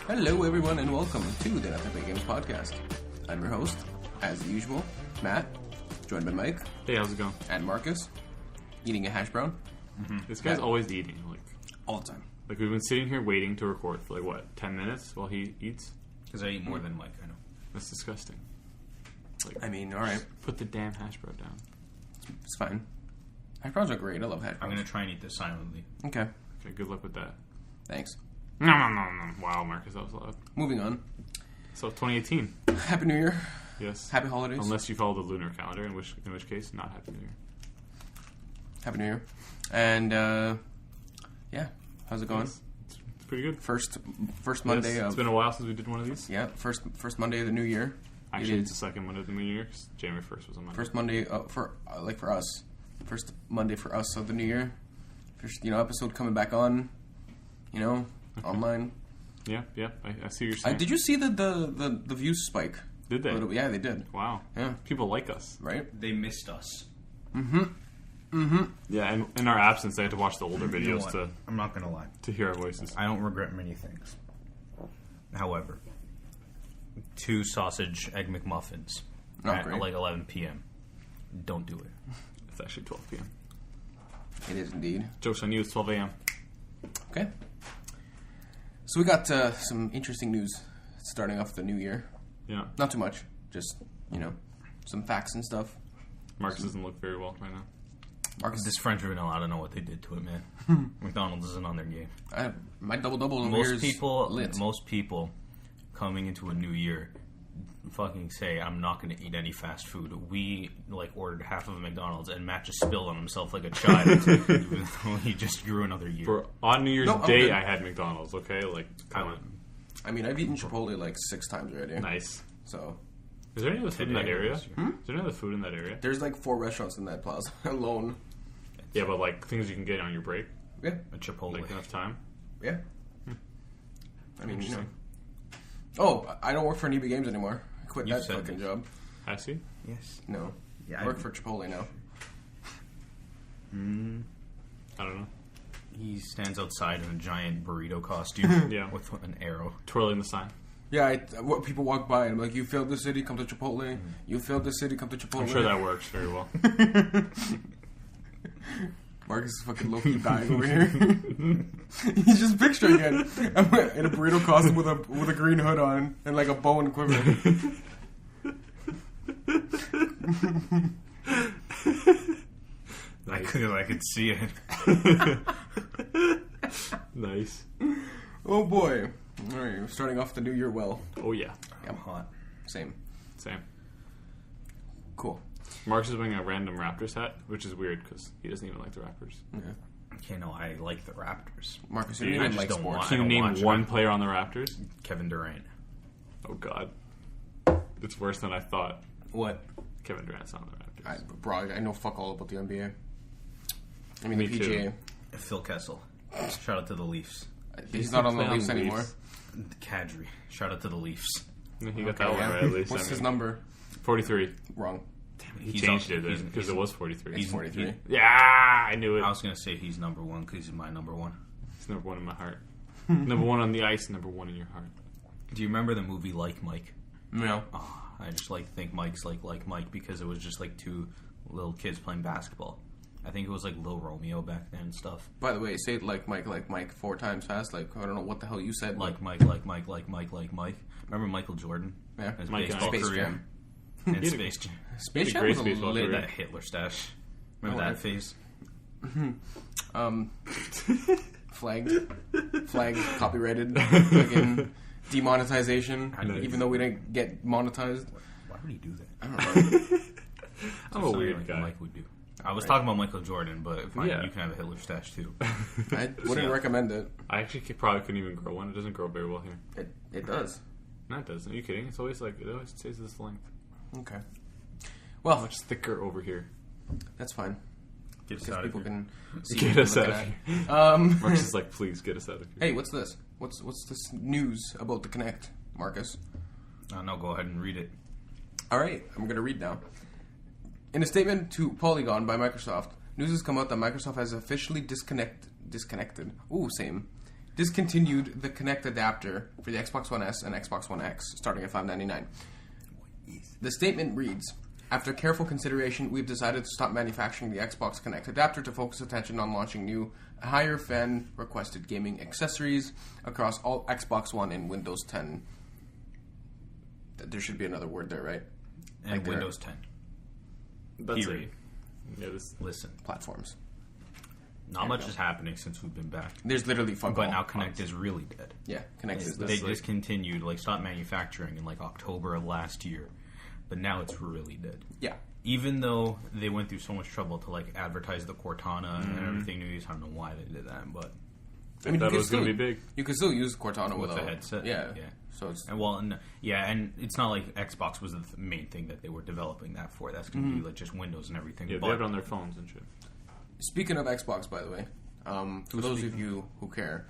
Hello, everyone, and welcome to the Nothing But Games podcast. I'm your host, as usual, Matt, joined by Mike. Hey, how's it going? And Marcus, eating a hash brown. Mm-hmm. This guy's always eating, all the time. Like we've been sitting here waiting to record for 10 minutes while he eats. Because I eat more than Mike, I know. That's disgusting. All right. Put the damn hash brown down. It's fine. Hash browns are great. I love hash browns. I'm going to try and eat this silently. Okay, good luck with that. thanks. No. Wow, Marcus, that was loud. Moving on. So 2018. Happy New Year. Yes. Happy holidays. Unless you follow the lunar calendar, in which case, not Happy New Year. Happy New Year. And, yeah. How's it going? It's pretty good. First Monday of... It's been a while since we did one of these. Yeah, first Monday of the new year. Actually, it's the second Monday of the new year, because January 1st was on Monday. First Monday for us. First Monday for us of the new year. First, episode coming back on, online. Yeah, I see what you're saying. Did you see the views spike? Did they? Yeah, they did. Wow. Yeah. People like us. Right? They missed us. Yeah, and in our absence, they had to watch the older videos I'm not going to lie. to hear our voices. I don't regret many things. However, 2 sausage egg McMuffins at great. 11 p.m. Don't do it. It's actually 12 p.m. It is indeed. Joke's on you, it's 12 a.m. Okay. So we got some interesting news starting off the new year. Yeah. Not too much. Just, some facts and stuff. Marcus doesn't look very well right now. Marcus, This French vanilla, I don't know what they did to it, man. McDonald's isn't on their game. my double over here is lit. Most people coming into a new year fucking say, I'm not going to eat any fast food. We, ordered half of a McDonald's, and Matt just spilled on himself like a child. He just grew another year. On New Year's Day, I had McDonald's, okay? Come on. I mean, I've eaten Chipotle 6 times already. Nice. So... Is there any other food in that area? Is there any other food in that area? There's 4 restaurants in that plaza alone. Yeah, but things you can get on your break? Yeah. A Chipotle. Enough time? Yeah. I mean, Oh, I don't work for NEB Games anymore. I quit that fucking job. I see. Yes. No. Yeah, I work for Chipotle now. I don't know. He stands outside in a giant burrito costume. Yeah. With an arrow. Twirling the sign. Yeah, people walk by and I'm like, you failed the city, come to Chipotle. You failed the city, come to Chipotle. I'm sure that works very well. Marcus is fucking low-key dying over here. He's just picturing it. I'm in a burrito costume with a green hood on and a bow and quiver. I could see it. Nice. Oh boy. Alright, we're starting off the new year well. Oh, yeah. I'm hot. Same. Cool. Marcus is wearing a random Raptors hat, which is weird because he doesn't even like the Raptors. Yeah. Okay, no, I like the Raptors. Marcus, I you don't just like don't sports. want- Can you I name watch one Raptors. player on the Raptors? Kevin Durant. Oh, God. It's worse than I thought. What? Kevin Durant's on the Raptors. I know fuck all about the NBA. I mean, Me the too. PGA. Phil Kessel. Shout out to the Leafs. He's not on the Play Leafs anymore. Kadri. Shout out to the Leafs. He got that one right, at least. What's his number? 43. Wrong. He changed it because it was 43. He's 43. Yeah, I knew it. I was going to say he's number 1 because he's my number 1. He's number 1 in my heart. Number 1 on the ice, number 1 in your heart. Do you remember the movie Like Mike? No. Oh, I just think Mike's like Mike because it was just 2 little kids playing basketball. I think it was Lil Romeo back then and stuff. By the way, say it like Mike 4 times fast. I don't know what the hell you said. Like Mike. Remember Michael Jordan? Yeah. His Mike baseball Space career. Jam. And Space Jam. Space Jam great was a baseball lit. career. That Hitler stash. Remember that phase? Flagged, copyrighted, fucking demonetization. Even though we didn't get monetized. Why would he do that? I don't know. I'm a weird guy. Mike would do. I was talking about Michael Jordan, but fine, Yeah. you can have a Hitler stash too. I wouldn't recommend it. I actually probably couldn't even grow one. It doesn't grow very well here. It does. No, it doesn't. Are you kidding? It's always it always stays this length. Okay. Well, Much thicker over here. that's fine. Get us Because out of people here. can see Get what us we're out of looking here. at. Mark's just please get us out of here. Hey, what's this? What's this news about the Kinect, Marcus? No, go ahead and read it. All right, I'm going to read now. In a statement to Polygon by Microsoft, news has come out that Microsoft has officially disconnected. Discontinued the Kinect adapter for the Xbox One S and Xbox One X, starting at $599. The statement reads, after careful consideration, we've decided to stop manufacturing the Xbox Kinect adapter to focus attention on launching new, higher fan-requested gaming accessories across all Xbox One and Windows 10. There should be another word there, right? And Like Windows 10. That's Period. it. Yeah, Listen, Platforms. not much is happening since we've been back. There's literally fuck But all. now Kinect is really dead. Yeah, Kinect is They this. discontinued, stopped manufacturing in October of last year. But now it's really dead. Yeah. Even though they went through so much trouble to advertise the Cortana and everything new, I don't know why they did that, but I mean, that you was going to be big. You could still use Cortana with with the headset, Yeah. yeah. So it's and it's not like Xbox was the main thing that they were developing that for. That's going to be just Windows and everything. Yeah, they have it on their phones and shit. speaking of Xbox, by the way, for those of you who care,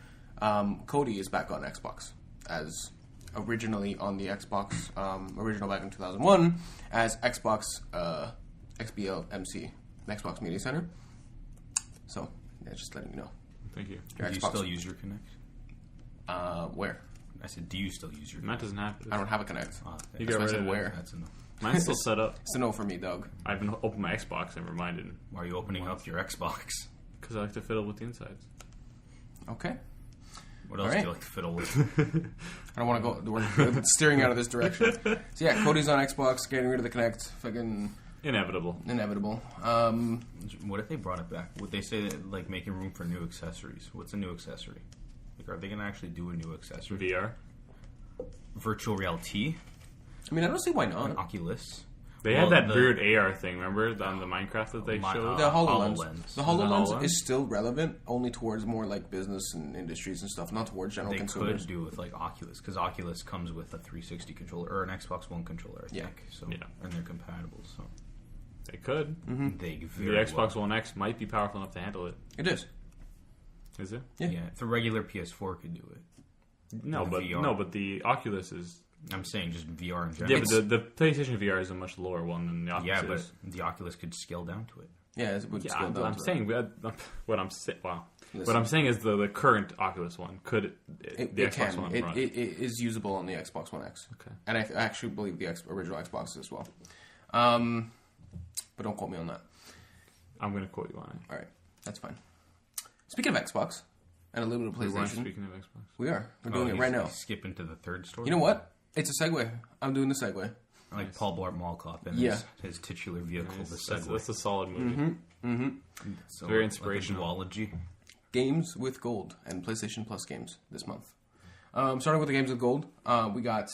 Cody is back on Xbox as originally on the Xbox original back in 2001 as Xbox XBLMC, the Xbox Media Center. So yeah, just letting you know. Thank you. Do you still use your Kinect? Where? I said, do you still use your Kinect? Matt doesn't have it. I don't have a Kinect. Oh, You That's got why I rid said of it. where. that's enough. Mine's still set up. It's a no for me, Doug. I've been opening my Xbox and reminded Why are you opening up your Xbox? because I like to fiddle with the insides. Okay. What else Alright. do you like to fiddle with? I don't want to go. We're steering out of this direction. So yeah, Cody's on Xbox, getting rid of the Kinect. Fucking Inevitable. inevitable. What if they brought it back? Would they say that, making room for new accessories? What's a new accessory? Are they going to actually do a new accessory? VR. Virtual reality? I mean, I don't see why not. Oculus? They Well, had that the- weird AR thing, remember? On the Minecraft that they showed? The HoloLens. HoloLens. The HoloLens HoloLens? is still relevant, only towards more business and industries and stuff, not towards general They consumers. could do with Oculus, because Oculus comes with a 360 controller or an Xbox One controller, I Yeah. think. So, Yeah. and they're compatible. So They could. they The very Xbox well. One X might be powerful enough to handle it. It is. Is it? Yeah. Yeah, the regular PS4 could do it. No, The but VR. the Oculus is. I'm saying just VR in general. Yeah, but the PlayStation VR is a much lower one than the Oculus. Yeah, but is. the Oculus could scale down to it. Yeah, it would Yeah, scale down I'm to it. saying what I'm saying. Wow, Listen. what I'm saying is the current Oculus One could the It Xbox can. One It run. is usable on the Xbox One X. Okay. And I actually believe the original Xbox as well. But don't quote me on that. I'm going to quote you on it. All right, that's fine. Speaking of Xbox and a little bit of We weren't PlayStation, speaking of Xbox. we are. We're doing it he's- right now. he's skipping to the third story. You know what? It's a segue. I'm doing the segue. Like Paul Blart Mall Cop and Yeah. his titular vehicle, the That's Segway. a solid movie. So, very like a inspirational. duology. Games with Gold and PlayStation Plus games this month. Starting with the games with Gold, we got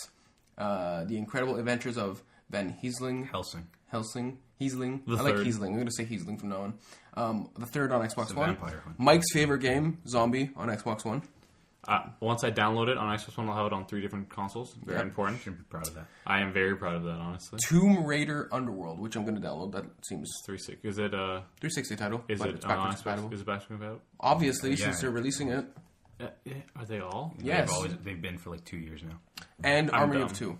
The Incredible Adventures of Van Helsing. Helsing. Heisling. The I like third. Heisling. I'm going to say Heisling from now on. The third on Xbox It's a One. vampire hunt. Mike's favorite game, Zombie, on Xbox One. Once I download it on Xbox One, I'll have it on 3 different consoles. Very Yeah. important. Should be proud of that. I am very proud of that, honestly. Tomb Raider Underworld, which I'm going to download. That seems 360. Is it 360 title, is but it it's on backwards Xbox? compatible. Is it backwards compatible? Obviously, Yeah. since they're releasing it. Are they all? Yes. They've been for 2 years now. And I'm Army of dumb. Two.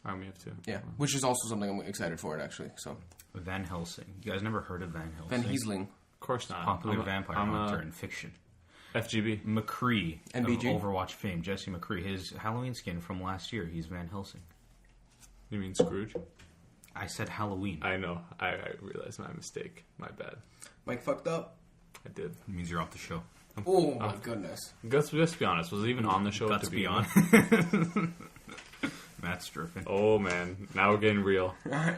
Army of 2. Yeah, which is also something I'm excited for, it actually. So Van Helsing. You guys never heard of Van Helsing? Van Heisling. Of course not. Popular vampire I'm hunter in fiction. FGB. McCree NBG? of Overwatch fame, Jesse McCree. His Halloween skin from last year, he's Van Helsing. You mean Scrooge? I said Halloween. I know. I realized my mistake. My bad. Mike fucked up. I did. It means you're off the show. Oh my goodness. Let's be honest. Was it even on the show Let's to be be on. Matt's stripping. Oh man, now we're getting real.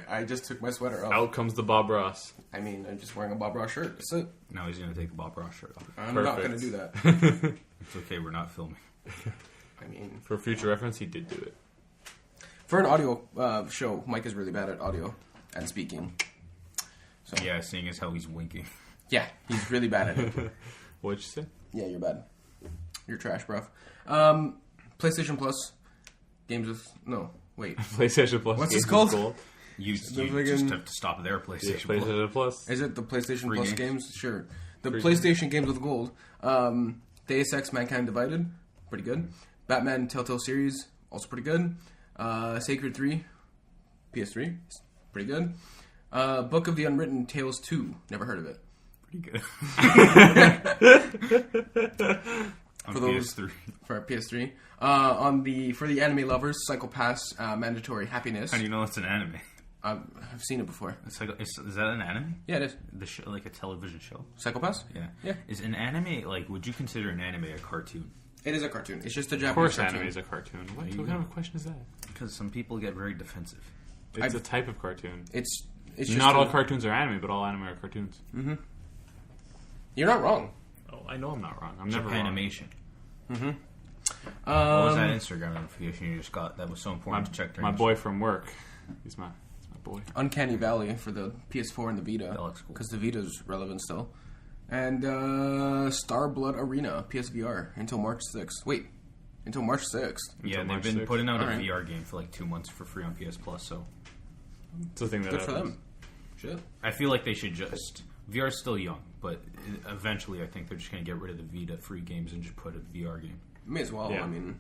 I just took my sweater off. Out comes the Bob Ross. I mean, I'm just wearing a Bob Ross shirt. That's it. Now he's going to take the Bob Ross shirt off. I'm not Perfect. going to do that. It's okay, we're not filming. I mean, For future reference, he did do it. for an audio show, Mike is really bad at audio and speaking. So Yeah, seeing as how he's winking. yeah, he's really bad at it. What'd you say? Yeah, you're bad. You're trash, bruv. PlayStation Plus games with wait. PlayStation Plus. What's games this called? with Gold. You friggin- just have to stop there, Yeah, PlayStation. Plus. PlayStation Plus. Is it the PlayStation Free Plus games? games? Sure. The Free PlayStation games with gold. Deus Ex: Mankind Divided, pretty good. Batman Telltale series, also pretty good. Sacred 3, PS3, pretty good. Book of the Unwritten Tales 2, never heard of it. Pretty good. For those PS3. for PS3. For the anime lovers, Psycho-Pass Mandatory Happiness. How do you know it's an anime? I've seen it before. Is that an anime? Yeah, it is. The show, like a television show? Psycho-Pass? Yeah. Yeah. Is an anime, like, would you consider an anime a cartoon? It is a cartoon. It's just a Of Japanese course, cartoon. anime is a cartoon. What you kind go. of question is that? Because some people get very defensive. It's a type of cartoon. It's just Not all cartoons are anime, but all anime are cartoons. Mm-hmm. You're not wrong. Oh, I know I'm not wrong. I'm never wrong. Japanimation. Mm-hmm. What was that Instagram notification you just got that was so important to check? My boy from work. He's my boy. Uncanny Valley for the PS4 and the Vita. That looks cool. Because the Vita's relevant still. And Star Blood Arena PSVR until March 6th. Wait, until March 6th. Yeah, Until they've March been 6th. putting out a Alright. VR game for like 2 months for free on PS Plus, so It's the thing that Good for happens. them. Shit. I feel like they should just... VR's still young, but eventually I think they're just going to get rid of the Vita free games and just put a VR game. May as well. Yeah. I mean,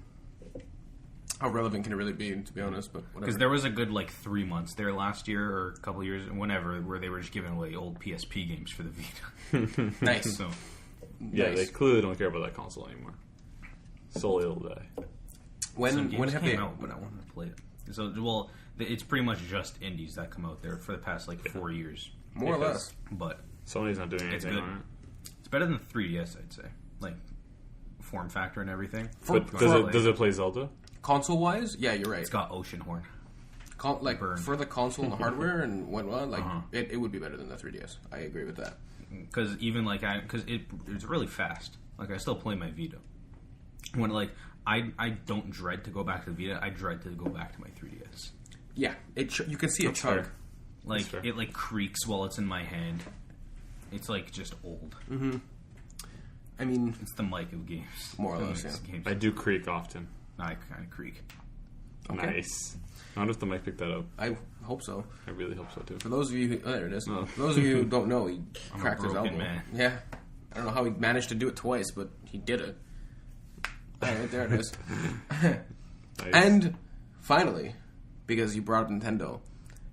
how relevant can it really be, to be honest? But whatever. Because there was a good like 3 months there last year or a couple years, whenever, where they were just giving away old PSP games for the Vita. Nice. So Yeah, Nice. they clearly don't care about that console anymore. Solely it'll die. some When games have came they? out, but I wanted to play it. So well, it's pretty much just indies that come out there for the past like 4 years. More or Because- less. But Sony's not doing It's anything good. on it. it's better than 3DS, I'd say. Like form factor and everything. For, But for does it play Zelda? console wise, yeah, you're right. It's got Ocean Horn. Like Burn. for the console and the hardware and whatnot, like Uh-huh. it would be better than the 3DS. I agree with that. Because even like it's really fast. Like I still play my Vita. When like I don't dread to go back to the Vita. I dread to go back to my 3DS. Yeah, you can see it That's chug. fair. Like fair. it like creaks while it's in my hand. It's like just old. I mean, It's the mic of games. More or The less, mics of yeah. games. I do creak often. I kind of creak. Okay. Nice. I wonder if the mic picked that up. I hope so. I really hope so too. For those of you, there it is. Oh. For those of you who don't know, he I'm a cracked his broken elbow. man. Yeah, I don't know how he managed to do it twice, but he did it. All right, there it is. Nice. And finally, because you brought up Nintendo,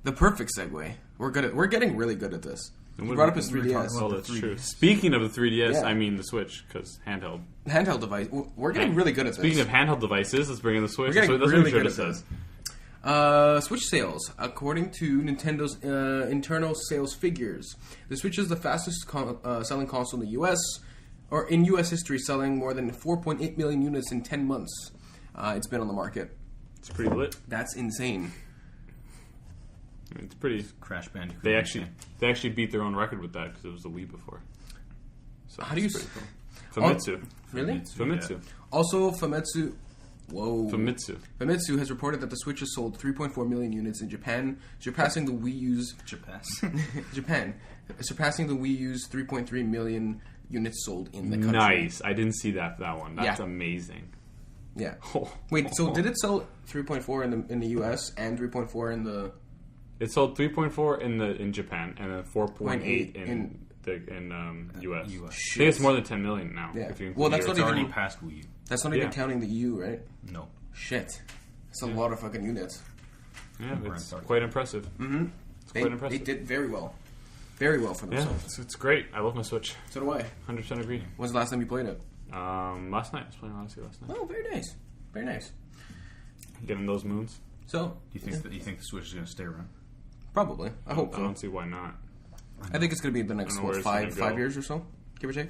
the perfect segue. We're getting really good at this. And You what- brought up his we were 3DS. talking Oh, about that's the true. 3DS. Speaking of the 3DS, Yeah. I mean the Switch, because handheld. Handheld device. We're getting really good at this. Speaking of handheld devices, let's bring in the Switch. We're getting That's really what good it at says. this. Switch sales. According to Nintendo's internal sales figures, the Switch is the fastest selling console in the U.S., or in U.S. history, selling more than 4.8 million units in 10 months. It's been on the market. It's pretty lit. That's insane. It's pretty. Crash Bandicoot. They actually beat their own record with that because it was the Wii before. So How do you it's s- pretty cool. Famitsu. Really? Famitsu. Also, Famitsu. Whoa. Famitsu. Famitsu has reported that the Switch has sold 3.4 million units in Japan, surpassing the Wii U's surpassing the Wii U's 3.3 million units sold in the country. Nice. I didn't see that one. That's Yeah. amazing. Yeah. Oh. Wait, so did it sell 3.4 in the US and 3.4 in the It sold 3.4 in Japan and then 4.8 in- in US. US. I think it's more than 10 million now. Yeah. If you Well, include that's Europe. not It's even- already past Wii U. That's not even Yeah. counting the EU, right? No. Shit. That's a lot of fucking units. Yeah, it's Sorry. quite impressive. Mm-hmm. It's They, quite they impressive. did very well. Very well for Yeah, themselves. it's great. I love my Switch. So do I. 100% agree. When's the last time you played it? Last night. I was playing Odyssey last night. Oh, very nice. Very nice. Getting those moons. So, Do you think that you think the Switch is going to stay around? probably. I hope I so. don't see why not. I think it's going to be the next, I don't know where it's five gonna go. years or so, give or take.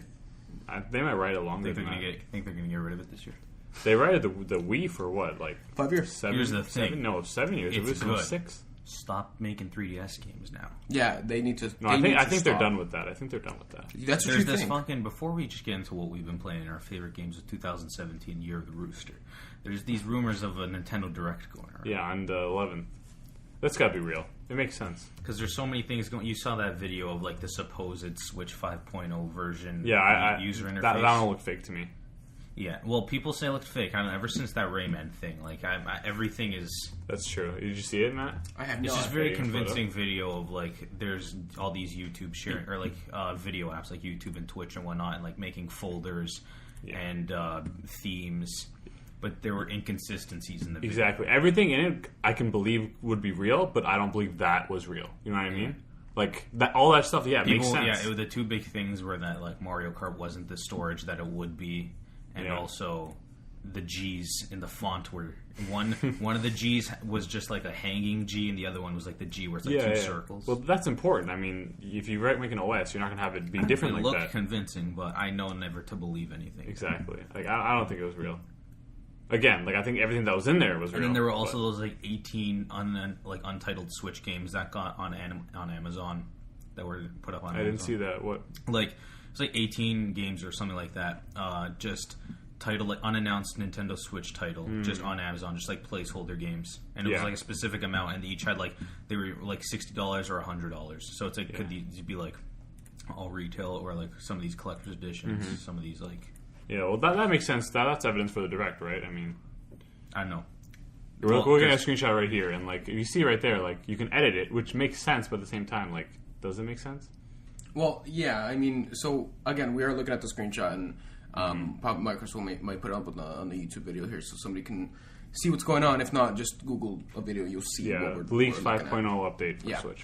They might write it longer Think they're than going that. to think they're going to get rid of it this year? They rated the Wii for what, like 5 years. 7? Here's the thing. 7? No, 7 years. It's It was good. 6. Stop making 3DS games now. Yeah, they need to. No, they I need think to they're stop. done with that. I think they're done with that. That's what There's you this think. fucking, before we just get into what we've been playing in our favorite games of 2017, Year of the Rooster, there's these rumors of a Nintendo Direct going around. Yeah, on the 11th. That's got to be real. It makes sense. Because there's so many things going. You saw that video of like the supposed Switch 5.0 version. Yeah, I user interface. That don't look fake to me. Yeah, well, people say it looked fake. I don't know. Ever since that Rayman thing, like everything is. That's true. Did you see it, Matt? I have It's no just idea. very you can put convincing video of like there's all these YouTube sharing or like video apps like YouTube and Twitch and whatnot, and like making folders and themes, but there were inconsistencies in the video. Exactly. Everything in it I can believe would be real, but I don't believe that was real. You know what I mean? Like that, all that stuff. Yeah, it makes sense. Yeah, the two big things were that like Mario Kart wasn't the storage that it would be, and also the G's in the font were one of the G's was just like a hanging G, and the other one was like the G where it's like two circles. Well, that's important. I mean, if you make an OS, you're not going to have it be different it like that. It looked convincing, but I know never to believe anything. Exactly. Like I don't think it was real. Again, like I think everything that was in there was real. And then there were also those like 18 untitled Switch games that got on Amazon that were put up on Amazon. I didn't see that. What? Like it's like 18 games or something like that. Just title like unannounced Nintendo Switch title just on Amazon, just like placeholder games, and it was like a specific amount, and they each had like they were like $60 or $100. So it's like could these be like all retail or like some of these collector's editions, some of these like. Yeah, well, that makes sense. That's evidence for the Direct, right? I mean, I know. We're looking at a screenshot right here, and like you see right there, like you can edit it, which makes sense, but at the same time, like, does it make sense? Well, yeah. I mean, so again, we are looking at the screenshot, and probably Microsoft might put it up on the YouTube video here, so somebody can see what's going on. If not, just Google a video, you'll see. Yeah, what we're leaked looking 5.0 update for Switch.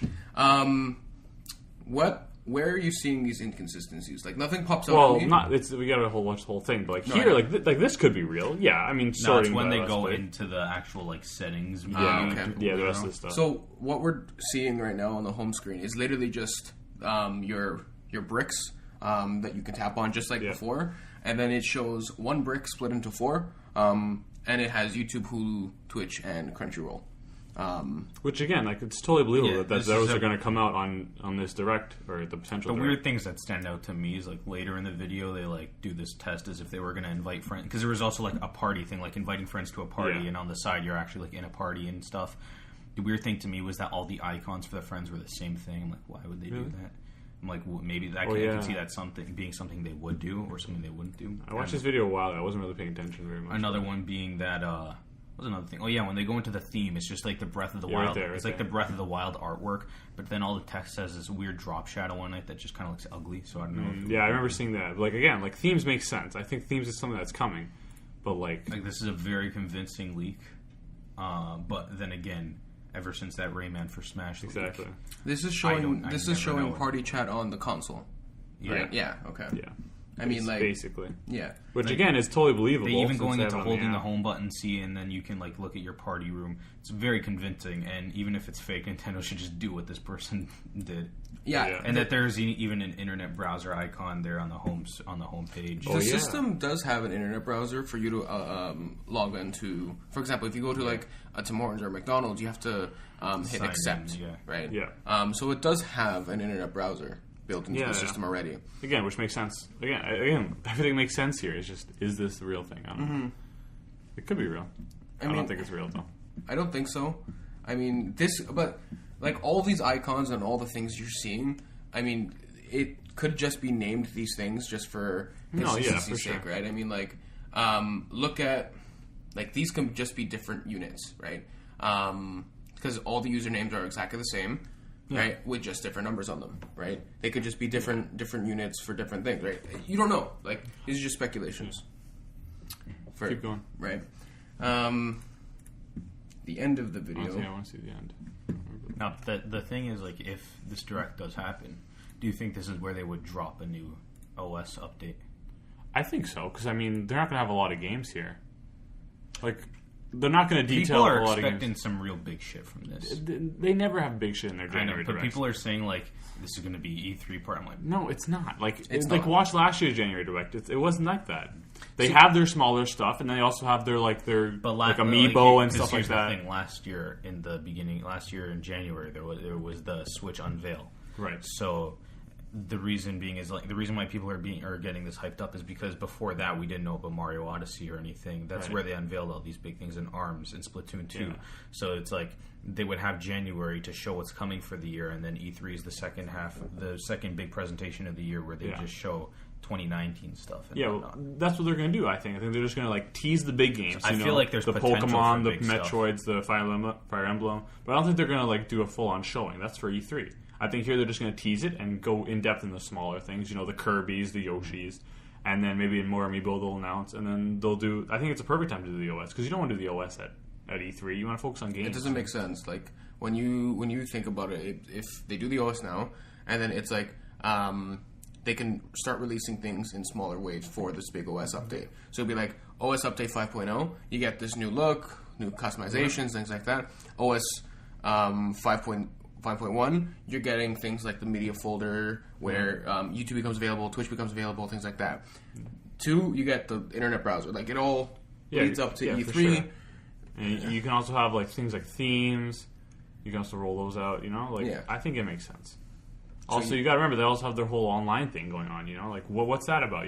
Where are you seeing these inconsistencies? Like nothing pops out. Well, we got a whole thing, but like here, like this could be real. Yeah, I mean, no, it's when they go into the actual like settings. The rest of the stuff. So what we're seeing right now on the home screen is literally just your bricks that you can tap on, just like before, and then it shows one brick split into four, and it has YouTube, Hulu, Twitch, and Crunchyroll. Which again, like it's totally believable that those are going to come out on this Direct or the potential. The Direct. weird things that stand out to me is like later in the video they like do this test as if they were going to invite friends, because there was also like a party thing, like inviting friends to a party, and on the side you're actually like in a party and stuff. The weird thing to me was that all the icons for the friends were the same thing. I'm like, why would they do that? I'm like, well, maybe that I can see that being something they would do or something they wouldn't do. I watched this video a while ago. I wasn't really paying attention very much. Another one being that. What's another thing? Oh yeah, when they go into the theme, it's just like the Breath of the Wild. It's like the Breath of the Wild artwork, but then all the text has this weird drop shadow on it that just kind of looks ugly. So I don't know. I remember seeing that. But like again, like themes make sense. I think themes is something that's coming, but like this is a very convincing leak. But then again, ever since that Rayman for Smash leak, this is showing party chat on the console. Yeah. Right? Yeah. Okay. Yeah. I mean, like basically, which like, again is totally believable. They even going into holding the home button, see, and then you can like look at your party room. It's very convincing, and even if it's fake, Nintendo should just do what this person did. Yeah, and that there's even an internet browser icon there on the home page. The system does have an internet browser for you to log into. For example, if you go to like a Tim Hortons or McDonald's, you have to hit accept, right? Yeah. So it does have an internet browser built into the system already. Again, which makes sense. Again, everything makes sense here. It's just, is this the real thing? I don't know. It could be real. I don't think it's real, though. I don't think so. I mean, but like all these icons and all the things you're seeing, I mean, it could just be named these things just for consistency's sake, right? I mean, like, look at, like, these can just be different units, right? Because all the usernames are exactly the same. Right, with just different numbers on them, right? They could just be different units for different things, right? You don't know. Like, these are just speculations. Keep going. Right. The end of the video. I want to see the end. Now, the thing is, like, if this Direct does happen, do you think this is where they would drop a new OS update? I think so, because, I mean, they're not going to have a lot of games here. Like, they're not going to detail people a lot of games. People are expecting some real big shit from this. They never have big shit in their January Direct. But people are saying, like, this is going to be E3 part. I'm like, no, it's not. Like, not. Watch last year's January Direct. It wasn't like that. They have their smaller stuff, and they also have their like Amiibo and stuff like that. Thing, last year in January, there was the Switch unveil. Right. So the reason being is like the reason why people are getting this hyped up is because before that we didn't know about Mario Odyssey or anything. That's where they unveiled all these big things in ARMS and Splatoon 2. Yeah. So it's like they would have January to show what's coming for the year, and then E3 is the second half, the second big presentation of the year where they just show 2019 stuff. And well, that's what they're going to do. I think they're just going to like tease the big games. I feel like there's the Pokemon, the Metroids, stuff. the Fire Emblem, but I don't think they're going to like do a full on showing. That's for E3. I think here they're just going to tease it and go in depth in the smaller things. You know, the Kirby's, the Yoshis, and then maybe in more Amiibo they'll announce, and then they'll do. I think it's a perfect time to do the OS because you don't want to do the OS at E3. You want to focus on games. It doesn't make sense. Like when you think about it, if they do the OS now, and then it's like they can start releasing things in smaller waves for this big OS update. So it'll be like OS update 5.0. You get this new look, new customizations, things like that. OS 5.1, you're getting things like the media folder where YouTube becomes available, Twitch becomes available, things like that. 2, you get the internet browser. Like it all leads up to E3. Sure. And you can also have like things like themes. You can also roll those out. I think it makes sense. Also, you got to remember they also have their whole online thing going on. Like what's that about?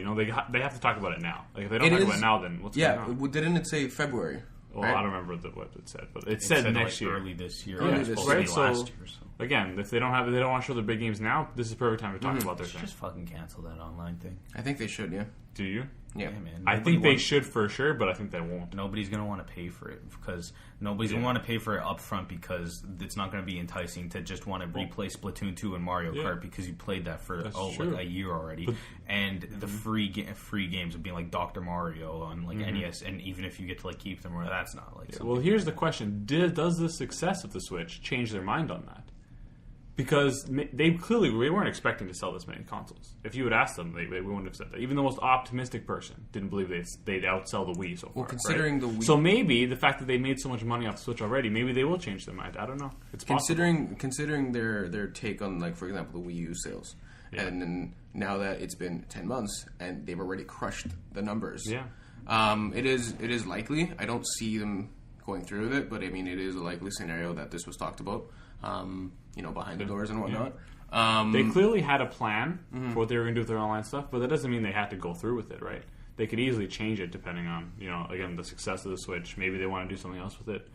They have to talk about it now. Like if they don't talk about it now, then what's going on? Didn't it say February? Well, right? I don't remember what it said, but it said next year, early this year, right? So last year. So. Again, if they don't want to show their big games now, this is the perfect time to talk about their thing. Just fucking cancel that online thing. I think they should. Yeah. Do you? Yeah, man. I think they should for sure, but I think they won't. Nobody's going to want to pay for it because nobody's going to want to pay for it up front because it's not going to be enticing to just want to replay Splatoon 2 and Mario Kart because you played that for like a year already. And the free games would be like Dr. Mario on like NES, and even if you get to like keep them, that's not like. Well, here's the question: does the success of the Switch change their mind on that? Because they weren't expecting to sell this many consoles. If you had asked them, they wouldn't have said that. Even the most optimistic person didn't believe they'd outsell the Wii so far. Well, considering the Wii... So maybe the fact that they made so much money off the Switch already, maybe they will change their mind. I don't know. It's possible. Considering their take on, like, for example, the Wii U sales. Yeah. And then now that it's been 10 months and they've already crushed the numbers. Yeah. It is likely. I don't see them going through with it, but I mean, it is a likely scenario that this was talked about. Behind the doors and whatnot. Yeah. They clearly had a plan for what they were going to do with their online stuff, but that doesn't mean they had to go through with it, right? They could easily change it depending on, again, the success of the Switch. Maybe they want to do something else with it.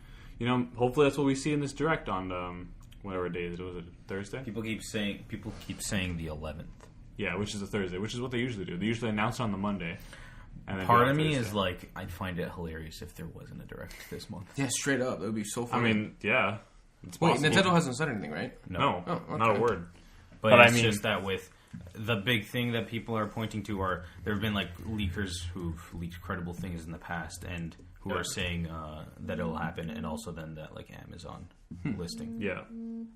Hopefully that's what we see in this Direct on whatever day it was. It Thursday? People keep saying the 11th. Yeah, which is a Thursday, which is what they usually do. They usually announce on the Monday. And then part of me is like, I'd find it hilarious if there wasn't a Direct this month. Yeah, straight up. That would be so funny. I mean, yeah. Wait, Nintendo hasn't said anything, right? No. Oh, okay. Not a word. But I mean, just that with the big thing that people are pointing to are there have been like leakers who've leaked credible things in the past and who are saying that it'll happen, and also then that like Amazon listing. Yeah,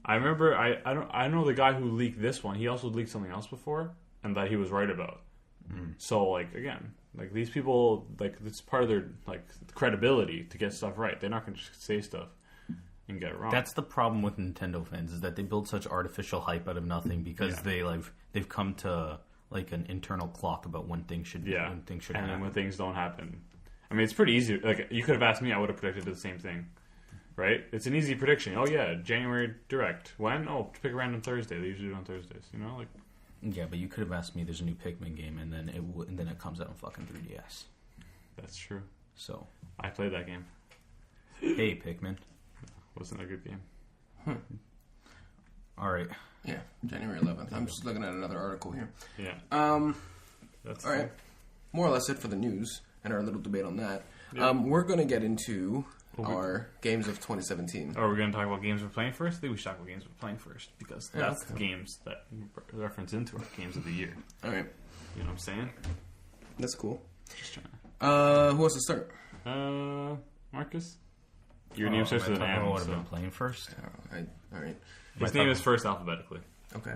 I remember. I know the guy who leaked this one. He also leaked something else before, and that he was right about. So like again, like these people, like it's part of their like credibility to get stuff right. They're not going to say stuff and get it wrong. That's the problem with Nintendo fans, is that they build such artificial hype out of nothing because they've come to like an internal clock about when things should when things should happen. And then when things don't happen. I mean, it's pretty easy. Like you could have asked me, I would have predicted the same thing. Right? It's an easy prediction. Oh yeah, January Direct. When? Oh, pick a random Thursday. They usually do it on Thursdays, like. Yeah, but you could have asked me there's a new Pikmin game and then it comes out on fucking 3DS. That's true. So, I played that game. Hey, Pikmin. Wasn't a good game. All right. Yeah, January 11th. I'm just looking at another article here. Yeah. That's all right. More or less it for the news and our little debate on that. Yeah. We're going to get into our games of 2017. Oh, we're going to talk about games we're playing first? I think we should talk about games we're playing first because that's the games that reference into our games of the year. All right. You know what I'm saying? That's cool. Just trying to... who wants to start? Marcus? Your name starts with an M. I would have been playing first. All right. His name is first alphabetically. Okay.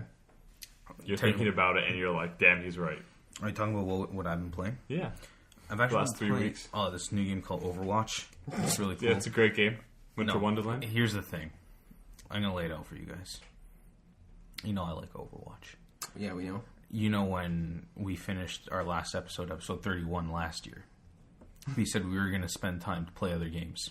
You're thinking about it, and you're like, "Damn, he's right." Are you talking about what I've been playing? Yeah. I've actually last 3 weeks. Oh, this new game called Overwatch. It's really cool. Yeah, it's a great game. Winter Wonderland. Here's the thing. I'm gonna lay it out for you guys. I like Overwatch. Yeah, we know. When we finished our last episode 31 last year, we said we were going to spend time to play other games.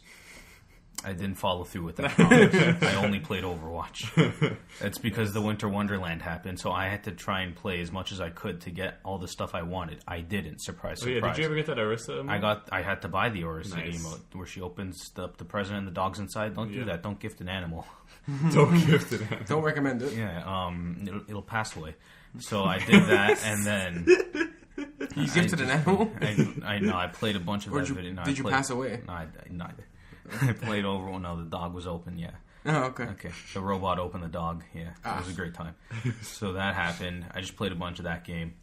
I didn't follow through with that promise. I only played Overwatch. That's because the Winter Wonderland happened, so I had to try and play as much as I could to get all the stuff I wanted. I didn't. Surprise, surprise. Yeah, did you ever get that Orisa emote? I had to buy the Orisa emote, where she opens the present and the dog's inside. Don't do that. Don't gift an animal. Don't gift an animal. Don't recommend it. Yeah, it'll pass away. So I did that, and then... You gifted an animal? I know. I played a bunch of that video. No, did you pass away? No, neither. I played over. No, the dog was open. Yeah. Oh, okay. Okay. The robot opened the dog. Yeah, it was a great time. So that happened. I just played a bunch of that game.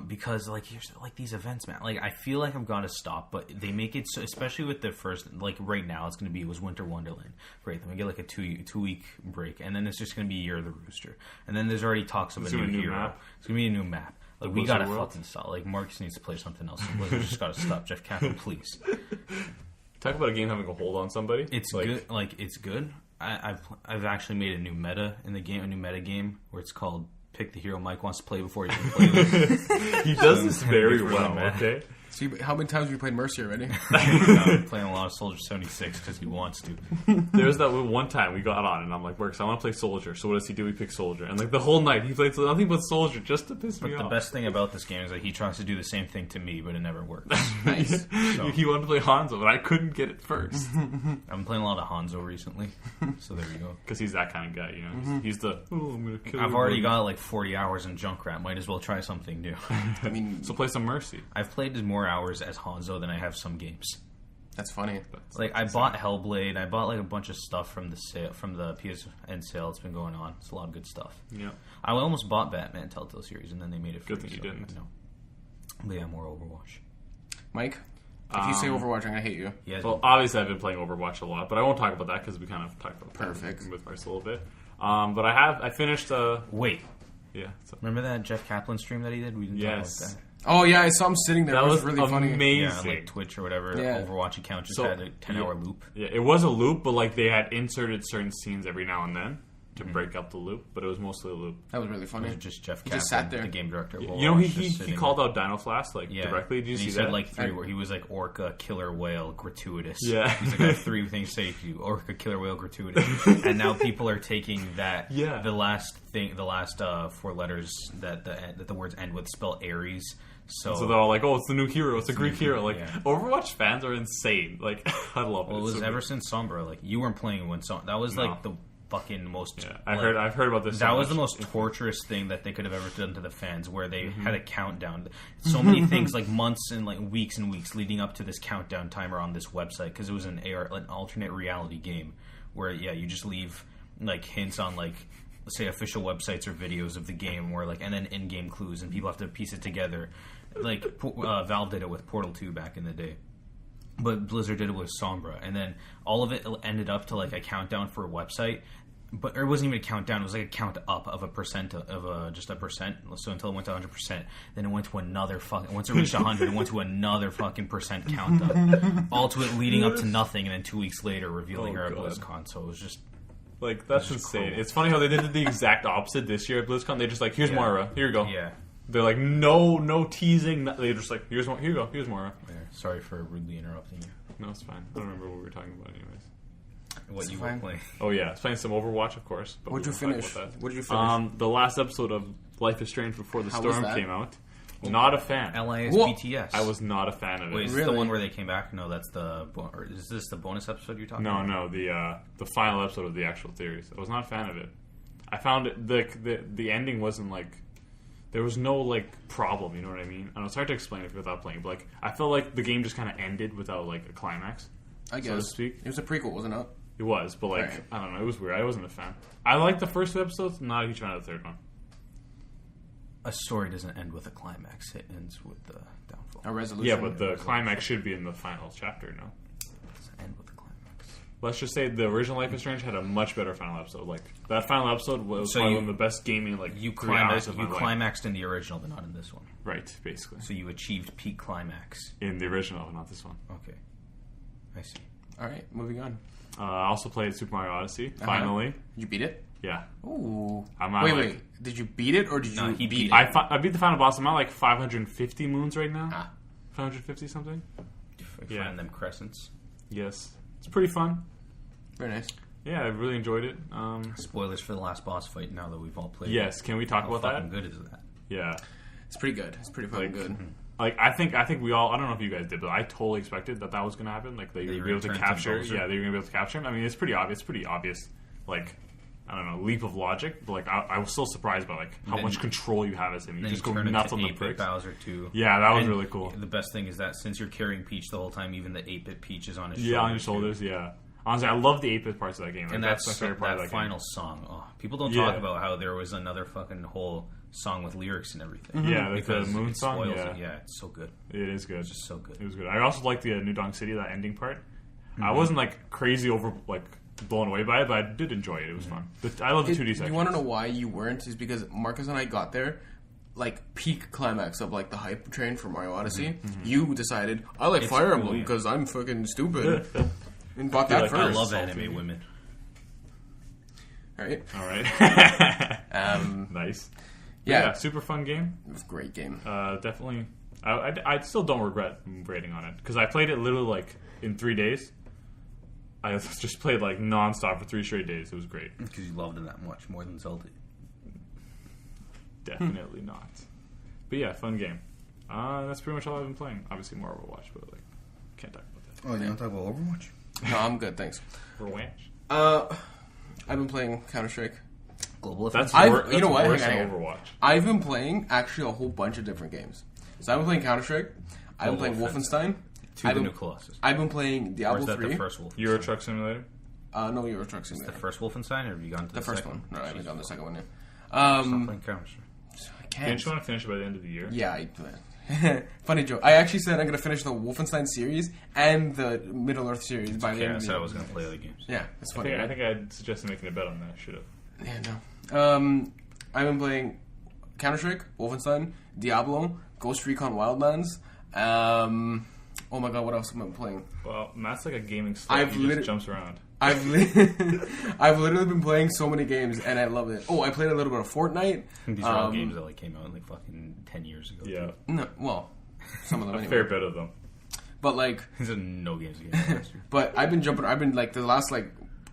Because like here's like these events, man. Like I feel like I've got to stop, but they make it so, especially with the first, like right now, it's going to be, it was Winter Wonderland. Great, then we get like a 2-week break, and then it's just going to be Year of the Rooster, and then there's already talks of a new hero. Map. It's going to be a new map. Like we Blizzard gotta World? fucking stop. Like Marcus needs to play something else. And Blizzard just gotta stop. Jeff Kaplan, please. Talk about a game having a hold on somebody. It's like, good. Like it's good. I've actually made a new meta in the game, a new meta game where it's called Pick the Hero Mike Wants to Play Before He can play it. He does this very well. man. Okay. So how many times have you played Mercy already? I'm playing a lot of Soldier 76 because he wants to. There was that one time we got on, and I'm like, "Works, I want to play Soldier." So what does he do? He picks Soldier, and like the whole night he plays nothing but Soldier just to piss me But the off. best thing about this game is that he tries to do the same thing to me, but it never works. Nice. So He wanted to play Hanzo, but I couldn't get it first I'm playing a lot of Hanzo recently, so there you go. because he's that kind of guy. You know, he's the I'm gonna kill. I've already everybody." got like 40 hours in Junkrat. Might as well try something new. I mean, So play some Mercy. I've played more hours as Hanzo than I have some games. that's funny. Like I bought Hellblade, I bought like a bunch of stuff from the sale, from the PSN sale. It's been going on. It's a lot of good stuff. Yeah. I almost bought Batman Telltale series, and then they made it free. Good thing you didn't. No. But yeah, more Overwatch. Mike, if you say Overwatch, I'm gonna hate you. Yeah. Well, obviously I've been playing Overwatch a lot, but I won't talk about that because we kind of talked about Perfect. that with Marks a little bit. But I finished. Wait, Yeah. So. remember that Jeff Kaplan stream that he did? We didn't Yes. talk about that. Oh yeah, I saw him sitting there. That It was really funny. amazing. Yeah, like Twitch or whatever. Yeah. Overwatch account just So, had a 10-hour loop. Yeah, it was a loop, but like they had inserted certain scenes every now and then to break up the loop, but it was mostly a loop. That was really funny. It was just Jeff He Kaplan, just sat there. the game director. Of You Overwatch, know, just he sitting called out Dino Flask like Yeah. directly. Did you And see he said that? like three where he was like orca, killer whale, gratuitous. Yeah. He's like, I have three things to say to you: orca, killer whale, gratuitous. And now people are taking that. Yeah. The last 4 letters that the words end with spell Ares. So they're all like, "Oh, it's the new hero. It's a Greek hero." Like yeah. Overwatch fans are insane. Like I love it. well, it It's was so ever good. since Sombra. Like you weren't playing when that was like the fucking most. Yeah, like, I've heard about this. That so was the much. most torturous thing that they could have ever done to the fans, where they Mm-hmm. had a countdown. So many things, like months and like weeks and weeks leading up to this countdown timer on this website, because it was an alternate reality game where you just leave like hints on like, let's say, official websites or videos of the game, where like, and then in-game clues, and people have to piece it together. Like Valve did it with Portal 2 back in the day. But Blizzard did it with Sombra, and then all of it ended up to like a countdown for a website. But it wasn't even a countdown; it was like a count up of a percent just a percent. So until it went to 100%, then it went to another fucking. Once it reached 100, it went to another fucking percent countdown. All to it leading up to nothing, and then 2 weeks later revealing her at God. BlizzCon. So it was just Like that's This is insane. cruel. It's funny how they did the exact opposite this year at BlizzCon. They just like, "Here's Yeah. Moira. Here you go." yeah. They're like, no teasing. They're just like, here you go. Here's Moira. There. Sorry for rudely interrupting you. No, it's fine. I don't remember what we were talking about, anyways. What It's you fine. were playing? Oh yeah, I was playing some Overwatch, of course. But What'd we you won't talk finish? about that. What did you finish? The last episode of Life is Strange Before the How was Storm that? came out. Not a fan. LISBTS. I was not a fan of it. Wait, is this Really? the one where they came back? No, that's the. Or is this the bonus episode you're talking about? No, the final episode of the actual series. I was not a fan of it. I found it, the ending wasn't like, there was no like problem. You know what I mean? And it's hard to explain it without playing. But like, I felt like the game just kind of ended without like a climax. I guess so to speak. it was a prequel, wasn't it? It was, but like, Right. I don't know. It was weird. I wasn't a fan. I liked the first two episodes. Not a huge fan of the third one. A story doesn't end with a climax; it ends with the downfall. A resolution. Yeah, but the climax should be in the final chapter. No. It doesn't end with a climax. Let's just say the original Life is Strange had a much better final episode. Like that final episode was So probably you- one of the best gaming like You 3 hours of my life. climaxed in the original, but not in this one. Right, basically So you achieved peak climax. in the original, not this one. Okay, I see. All right, moving on. I also played Super Mario Odyssey. Finally, Did you beat it? yeah. Ooh. I'm at wait, like- wait. Did you beat it or did No, you he beat beat it? it. I beat the final boss. I'm at like 550 moons right now. Ah. 550 something. Yeah. Find them crescents. Yes, it's pretty fun. Very nice. Yeah, I really enjoyed it. Spoilers for the last boss fight. Now that we've all played. Yes, can we talk How about fucking that? good is that? Yeah. It's pretty good. It's pretty fucking Like, good. Like I think we all. I don't know if you guys did, but I totally expected that was going to happen. Like that you That would you be able to returned to capture. Bowser? Yeah, that you're going to be able to capture him. I mean, it's pretty obvious. Pretty obvious. Like I don't know, leap of logic. But like I was still surprised by like how Then- much control you have as him. You Then just you go turn nuts into on the 8-bit bricks. Bowser too. Yeah, that was And really cool. The best thing is that since you're carrying Peach the whole time, even the 8-bit Peach is on his Yeah, on your shoulders, shoulders. Yeah. Honestly, I love the 8-bit parts of that game. Like, And that's my favorite part of that that final game. song. Oh, people don't Yeah. talk about how there was another fucking whole song with lyrics and everything. Yeah, like the Because moon it song. spoils Yeah. it. Yeah, it's so good. It is good. It's just so good. It was good. I also like the New Donk City, that ending part. I wasn't like crazy over like blown away by it, but I did enjoy it. It was fun. I love the 2D section. You want to know why you weren't? Is because Marcus and I got there, like peak climax of like the hype train for Mario Odyssey. You decided I like It's Fire cool, Emblem yeah. because I'm fucking stupid, and bought that like, first. I love Salty. anime women. Right? All right. Nice. Yeah, Super fun game. it was a great game. Definitely. I still don't regret rating on it because I played it literally like in 3 days. I just played like nonstop for 3 straight days. It was great. Because you loved it that much, more than Zelda. Definitely not. But yeah, fun game. That's pretty much all I've been playing. Obviously more Overwatch, but like can't talk about that. Oh, you want to talk about Overwatch? No, I'm good, thanks. Overwatch. I've been playing Counter-Strike. Global That's Offensive. you know what? Worse Hang than on. Overwatch. I've been playing actually a whole bunch of different games. So I've been playing Counter-Strike. I've been playing Global Wolfenstein. To I've the been, New Colossus. I've been playing Or Diablo is that 3. the first Wolfenstein? Euro Truck Simulator. No, Euro Truck Simulator. The first Wolfenstein, or have you gone to The first second one. No, I haven't done the second one yet. Stop playing Counter-Strike. I Don't can't. you want to finish it by the end of the year? Yeah, funny joke. I actually said I'm going to finish the Wolfenstein series and the Middle Earth series by the Yeah, end I of the said I year. was going to play other games. Yeah, it's I funny. think, I right? think I'd suggested making a bet on that. Should have. Yeah, no. I've been playing Counter-Strike, Wolfenstein, Diablo, Ghost Recon Wildlands. Oh my god, what else am I playing? Well, Matt's like a gaming slut. I've He lit- just jumps around. I've literally been playing so many games and I love it. Oh, I played a little bit of Fortnite. These are all games that like came out like fucking 10 years ago. Yeah, No, well, some of them a anyway. fair bit of them. But like, These are no games against last year. but I've been jumping. I've been like the last like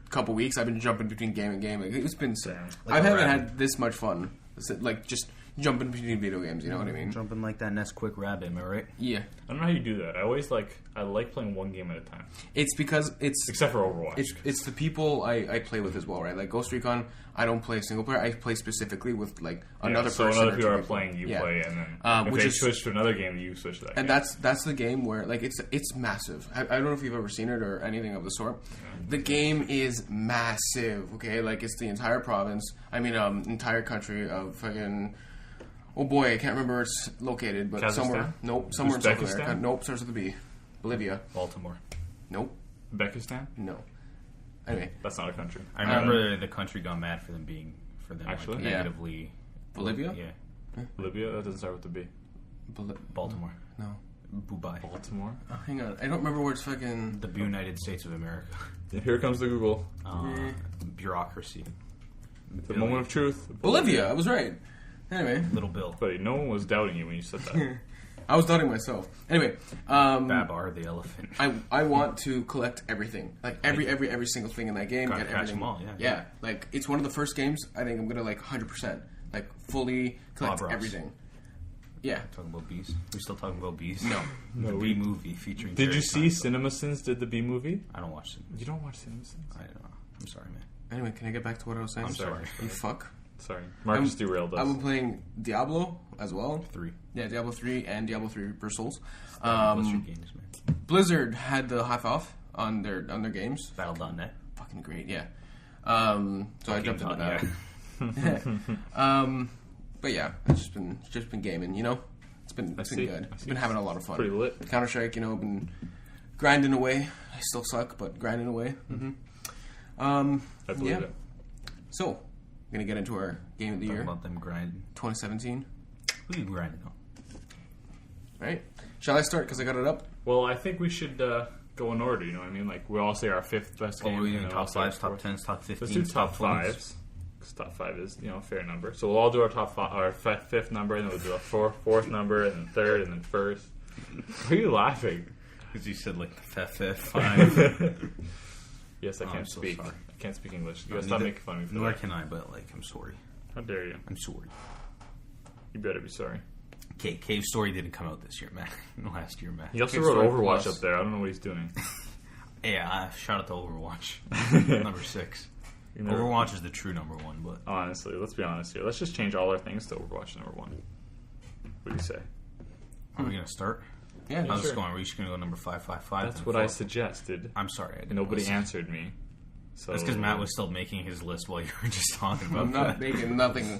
couple weeks. I've been jumping between game and game. Like, it's been. Like I a haven't rabbit. had this much fun. Like just jumping between video games. You know what I mean? Jumping like that Nesquik rabbit, am I right? Yeah. I don't know how you do that. I like playing one game at a time, It's because it's except for Overwatch. it's the people I play with as well, right? Like Ghost Recon, I don't play single player. I play specifically with like another so person. when other or people two are playing, you Yeah. play, and then if which they is- switch to another game, you switch to that. And game. that's the game where like it's massive. I don't know if you've ever seen it or anything of the sort. The game is massive. Okay, like it's the entire province. I mean, entire country of fucking. Oh boy, I can't remember where it's located, but Kazakhstan? somewhere. Nope, somewhere in South Uzbekistan? America. Nope, starts with a B. Bolivia. Baltimore, Nope. Uzbekistan. No. Anyway, That's not a country. I remember the country got mad for them Actually? like, Yeah. negatively. Bolivia. Yeah, Libya. That doesn't start with the B. Baltimore, No. Dubai, Baltimore. Hang on, I don't remember where it's fucking. the United States of America. Here comes the Google. Bureaucracy. The moment of truth. Bolivia. I was right. Anyway, Little Bill, But no one was doubting you when you said that. I was doubting myself. Anyway, Babar the elephant. I want to collect everything, like every single thing in that game. Gotta Get catch everything. them all, yeah. Yeah, like it's one of the first games I think I'm gonna like 100%, like fully collect Bob Ross. everything. Yeah. Talking about bees. We still talking about bees? No. The No, bee movie featuring. Did you Jerry see Seinfeld. CinemaSins did the B movie? I don't watch it. You don't watch CinemaSins? I don't know. I'm sorry, man. Anyway, can I get back to what I was saying? I'm sorry. You fuck. Sorry, Marcus I'm- derailed us. I've been playing Diablo as well. 3. Yeah, Diablo 3 and Diablo 3 Reaper Souls. What's your games, man? Blizzard had the half off on their games. Battle.net. Fucking great, yeah. So I jumped into that. But yeah, it's just been gaming, you know. It's been see. good. I It's see. been having a lot of fun. Pretty lit. Counter Strike, you know, been grinding away. I still suck, but grinding away. I believe yeah. it. So, we're gonna get into our game of the Talk year, about them grinding. 2017. Who you grinding on? Right? Shall I start? Because I got it up. Well, I think we should go in order. You know what I mean? Like we all say our fifth best Oh, game. we're and doing then top I'll say our 5s, top fourth. 10s, top 15s. Let's do top 20s. fives. Because top 5 is a fair number. So we'll all do our top five, our fifth number, and then we'll do a fourth number, and then third, and then first. Why are you laughing? Because you said like 5. Yes, I Oh, can't I'm so speak. sorry. I can't speak English. You gotta stop making fun of me for Nor that. can I, but like, I'm sorry. How dare you? I'm sorry. You better be sorry. Okay, Cave Story didn't come out this year, man. Last year, man. He also Okay, wrote Story Overwatch Plus. up there. I don't know what he's doing. Yeah, shout out to Overwatch. Number 6. You never- Overwatch is the true number 1, but Honestly, let's be honest here. Let's just change all our things to Overwatch number 1. What do you say? are we gonna start? Yeah, I was sure. going. We're each gonna go number 555. That's then what I 4. suggested. I'm sorry. I didn't Nobody listen. answered me. So That's because Matt was still making his list while you were just talking about I'm not that. making nothing.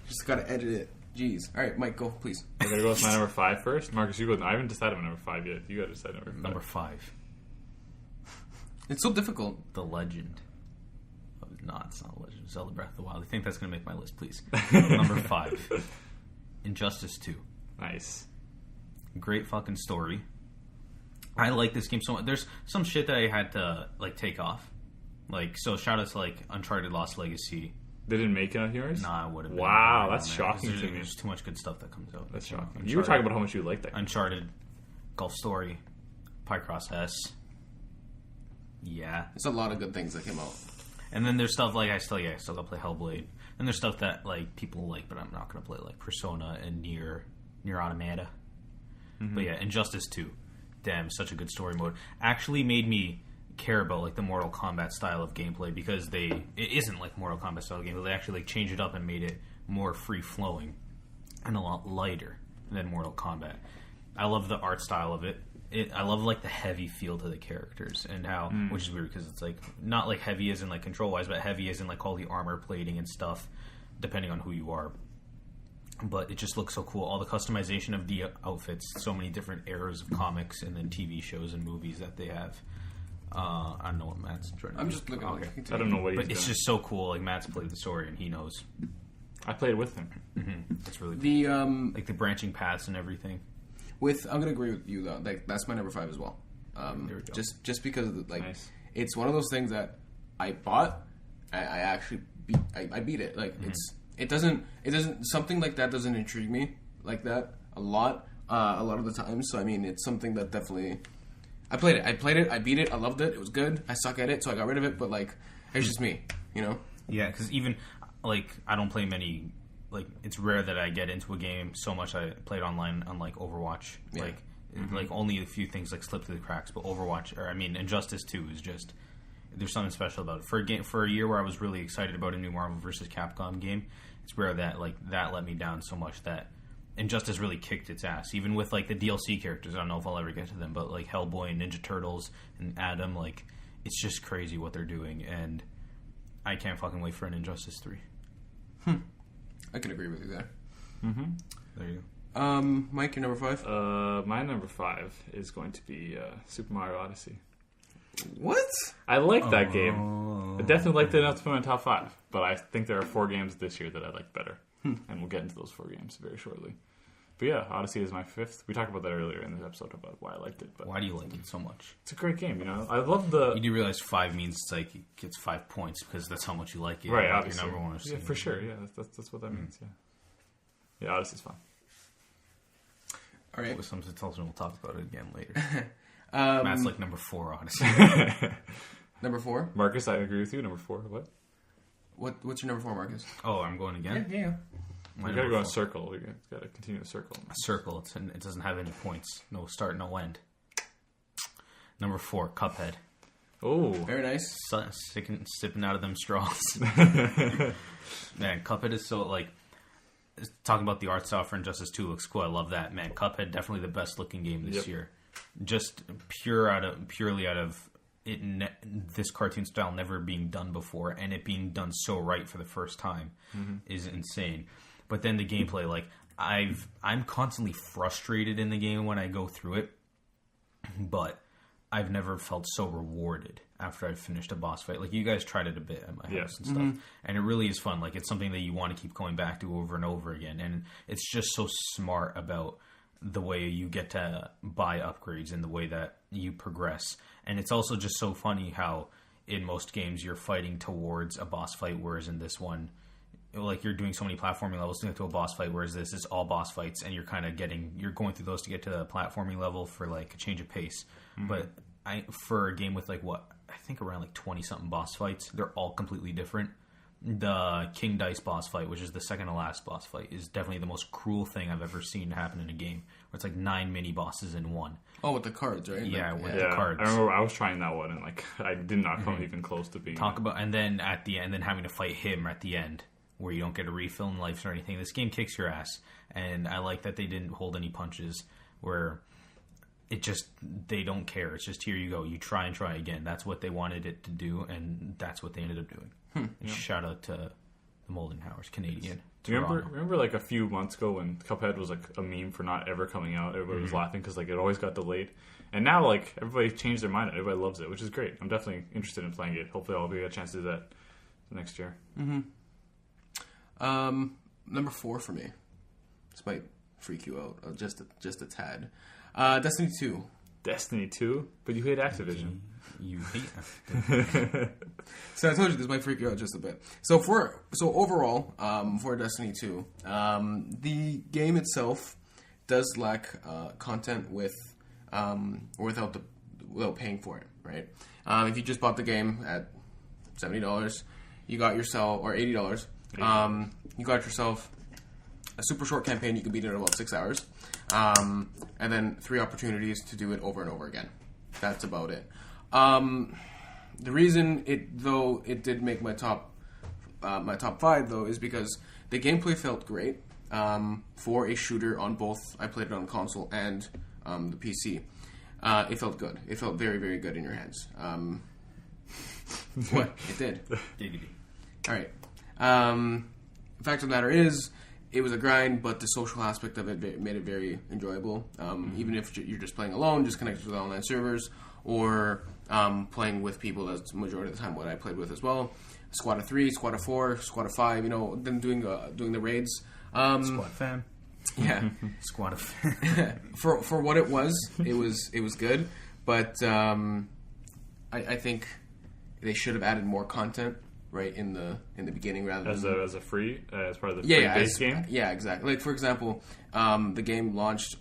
Just gotta edit it. Jeez. All right, Mike, go, please. I'm going to go with my number 5 first. Marcus, you go. I haven't decided my number 5 yet. You got to decide number 5. Number 5. It's so difficult. The Legend. No, it's not Legend. Zelda Breath of the Wild. I think that's going to make my list, please. Number 5. Injustice 2. Nice. Great fucking story. I like this game so much. There's some shit that I had to like take off. Like, so shout out to like Uncharted Lost Legacy. They didn't make it on yours? Nah, I would have been. Wow, that's shocking to me. There's too much good stuff that comes out. That's shocking. Uncharted, You were talking about how much you liked that game. Uncharted, Golf Story, Picross S. Yeah. There's a lot of good things that came out. And then there's stuff like I still gotta play Hellblade. And there's stuff that like people like, but I'm not gonna play, like Persona and Nier Automata. Mm-hmm. But yeah, Injustice 2. Damn, such a good story mode. Actually made me care about like the Mortal Kombat style of gameplay, because it isn't like Mortal Kombat style gameplay. They actually like changed it up and made it more free flowing and a lot lighter than Mortal Kombat. I love the art style of it. I love like the heavy feel to the characters, and how, which is weird because it's like not like heavy as in like control wise, but heavy as in like all the armor plating and stuff, depending on who you are. But it just looks so cool. All the customization of the outfits, so many different eras of comics and then TV shows and movies that they have. I don't know what Matt's trying to do. I'm just looking at it. I don't know what he's doing. But it's just so cool. Like, Matt's played the story and he knows. I played with him. Mm-hmm. That's really cool. Like the branching paths and everything. I'm gonna agree with you though. Like, that's my number 5 as well. There we go. Just because like nice. It's one of those things that I bought. I actually beat it. Like, it doesn't something like that doesn't intrigue me like that a lot of the time. So I mean, it's something that definitely I played it. I beat it. I loved it. It was good. I suck at it, so I got rid of it. But like, it's just me, you know. Yeah, because even like I don't play many. Like, it's rare that I get into a game so much. I played online on like Overwatch. Yeah. Like only a few things like slip through the cracks. But Overwatch, or I mean, Injustice 2 is just, there's something special about it. For a year where I was really excited about a new Marvel vs. Capcom game, it's rare that like that let me down so much that Injustice really kicked its ass. Even with like the DLC characters, I don't know if I'll ever get to them, but like Hellboy and Ninja Turtles and Adam, like, it's just crazy what they're doing, and I can't fucking wait for an Injustice 3. I can agree with you there. Mm-hmm. There you go. Mike, your number 5? My number 5 is going to be Super Mario Odyssey. What? I like that game. I definitely liked it enough to put in my top 5. But I think there are 4 games this year that I like better. And we'll get into those 4 games very shortly. But yeah, Odyssey is my 5th. We talked about that earlier in this episode about why I liked it. But why do you like it so much? It's a great game, you know. I love the... You do realize 5 means it's like it gets 5 points because that's how much you like it. Right, like obviously. Your number 1 yeah, for sure. Yeah, that's what that means, yeah. Yeah, Odyssey's fun. All right. With some tells me we'll talk about it again later. Matt's like number 4, Odyssey. Number 4? Marcus, I agree with you. Number 4, what? What's your number 4, Marcus? Oh, I'm going again? Yeah. We gotta go in a circle. We gotta continue the circle. A circle. It doesn't have any points. No start, no end. Number 4, Cuphead. Oh, very nice. Sipping out of them straws. Man, Cuphead is so like. Talking about the art style for Injustice 2 looks cool. I love that. Man, Cuphead definitely the best looking game this year. Just purely out of it. This cartoon style never being done before, and it being done so right for the first time is insane. But then the gameplay, like I'm constantly frustrated in the game when I go through it, but I've never felt so rewarded after I've finished a boss fight. Like, you guys tried it a bit at my house and stuff, and it really is fun. Like, it's something that you want to keep going back to over and over again, and it's just so smart about the way you get to buy upgrades and the way that you progress. And it's also just so funny how in most games you're fighting towards a boss fight, whereas in this one, like, you're doing so many platforming levels to get to a boss fight, whereas this is all boss fights, and you're going through those to get to the platforming level for like a change of pace. But for a game with like I think around like 20 something boss fights, they're all completely different. The King Dice boss fight, which is the second to last boss fight, is definitely the most cruel thing I've ever seen happen in a game. Where it's like 9 mini bosses in one. Oh, with the cards, right? Yeah, with the cards. I remember I was trying that one, and like I did not come even close to being. And then at the end, then having to fight him at the end, where you don't get a refill in life or anything. This game kicks your ass, and I like that they didn't hold any punches. Where they don't care. It's just, here you go. You try and try again. That's what they wanted it to do, and that's what they ended up doing. Shout out to The Moldenhauer's Canadian. Do you remember like a few months ago when Cuphead was like a meme for not ever coming out? Everybody was laughing because like it always got delayed. And now like everybody changed their mind. Everybody loves it, which is great. I'm definitely interested in playing it. Hopefully I'll get a chance to do that next year. Number 4 for me. This might freak you out just a tad. Destiny 2. Destiny 2? But you hate Activision. You hate Activision. So I told you this might freak you out just a bit. So overall, for Destiny 2, the game itself does lack content without paying for it, right? If you just bought the game at $70, you got yourself, or $80, you got yourself a super short campaign. You can beat it in about 6 hours, and then 3 opportunities to do it over and over again. That's about it. The reason it did make my top 5 though is because the gameplay felt great for a shooter on both. I played it on console and the PC. It felt good. It felt very, very good in your hands. What? It did. Diggity. All right. The fact of the matter is, it was a grind, but the social aspect of it made it very enjoyable. Even if you're just playing alone, just connected with online servers, or playing with people. That's the majority of the time what I played with as well. Squad of 3, Squad of 4, Squad of 5. You know, then doing the raids. Squad fam. Yeah. Squad of fam. For what it was good, but I think they should have added more content right in the beginning rather than as free as part of the free base game. Yeah, exactly. Like for example, the game launched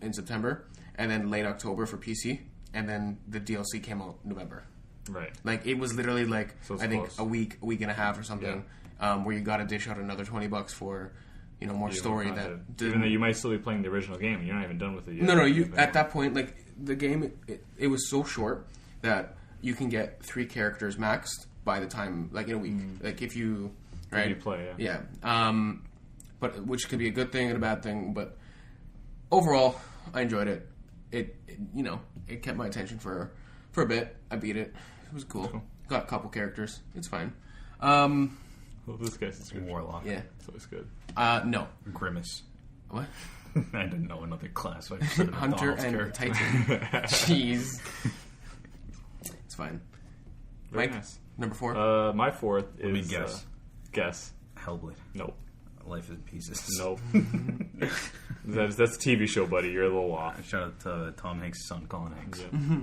in September and then late October for PC, and then the DLC came out November. Right. Like it was literally like I think close. a week and a half or something, where you got to dish out another $20 for more story that even though you might still be playing the original game and you're not even done with it yet. No, you at that point, like the game it was so short that you can get 3 characters maxed by the time, like in a week. Like if you If you play, yeah. But which could be a good thing and a bad thing, but overall I enjoyed it. It kept my attention for a bit. I beat it. It was cool. Got a couple characters. It's fine. Well, this guy's description. Warlock. Yeah. It's always good. No. Grimace. What? I didn't know another class. So I just said a Hunter McDonald's and character. Titan. Jeez. It's fine. Very Mike, nice. number 4. My 4th is... Let me guess. Guess. Hellblade. Nope. Life in Pieces. Nope. that's a TV show, buddy. You're a little off. Shout out to Tom Hanks' son, Colin Hanks. Yeah.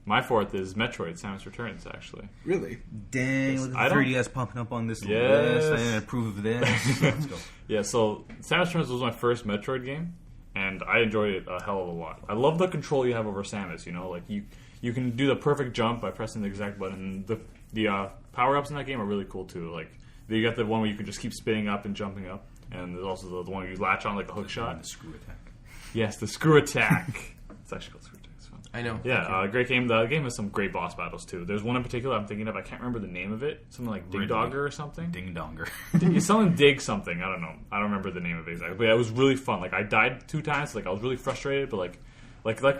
My 4th is Metroid: Samus Returns, actually. Really? Dang, look at the 3DS popping up on this list. I didn't approve of this. Let's go. Yeah, so Samus Returns was my first Metroid game, and I enjoyed it a hell of a lot. I love the control you have over Samus, like you can do the perfect jump by pressing the exact button. The power-ups in that game are really cool, too. Like, you got the one where you can just keep spinning up and jumping up, and there's also the one where you latch on like a hook shot. The screw attack. Yes, the screw attack. It's actually called screw attack. It's fun. I know. Yeah, great game. The game has some great boss battles, too. There's one in particular I'm thinking of. I can't remember the name of it. Something like Dig Dogger or something. Ding Donger. It's something Dig something. I don't know. I don't remember the name of it exactly. But yeah, it was really fun. Like, I died 2 times. Like, I was really frustrated, but like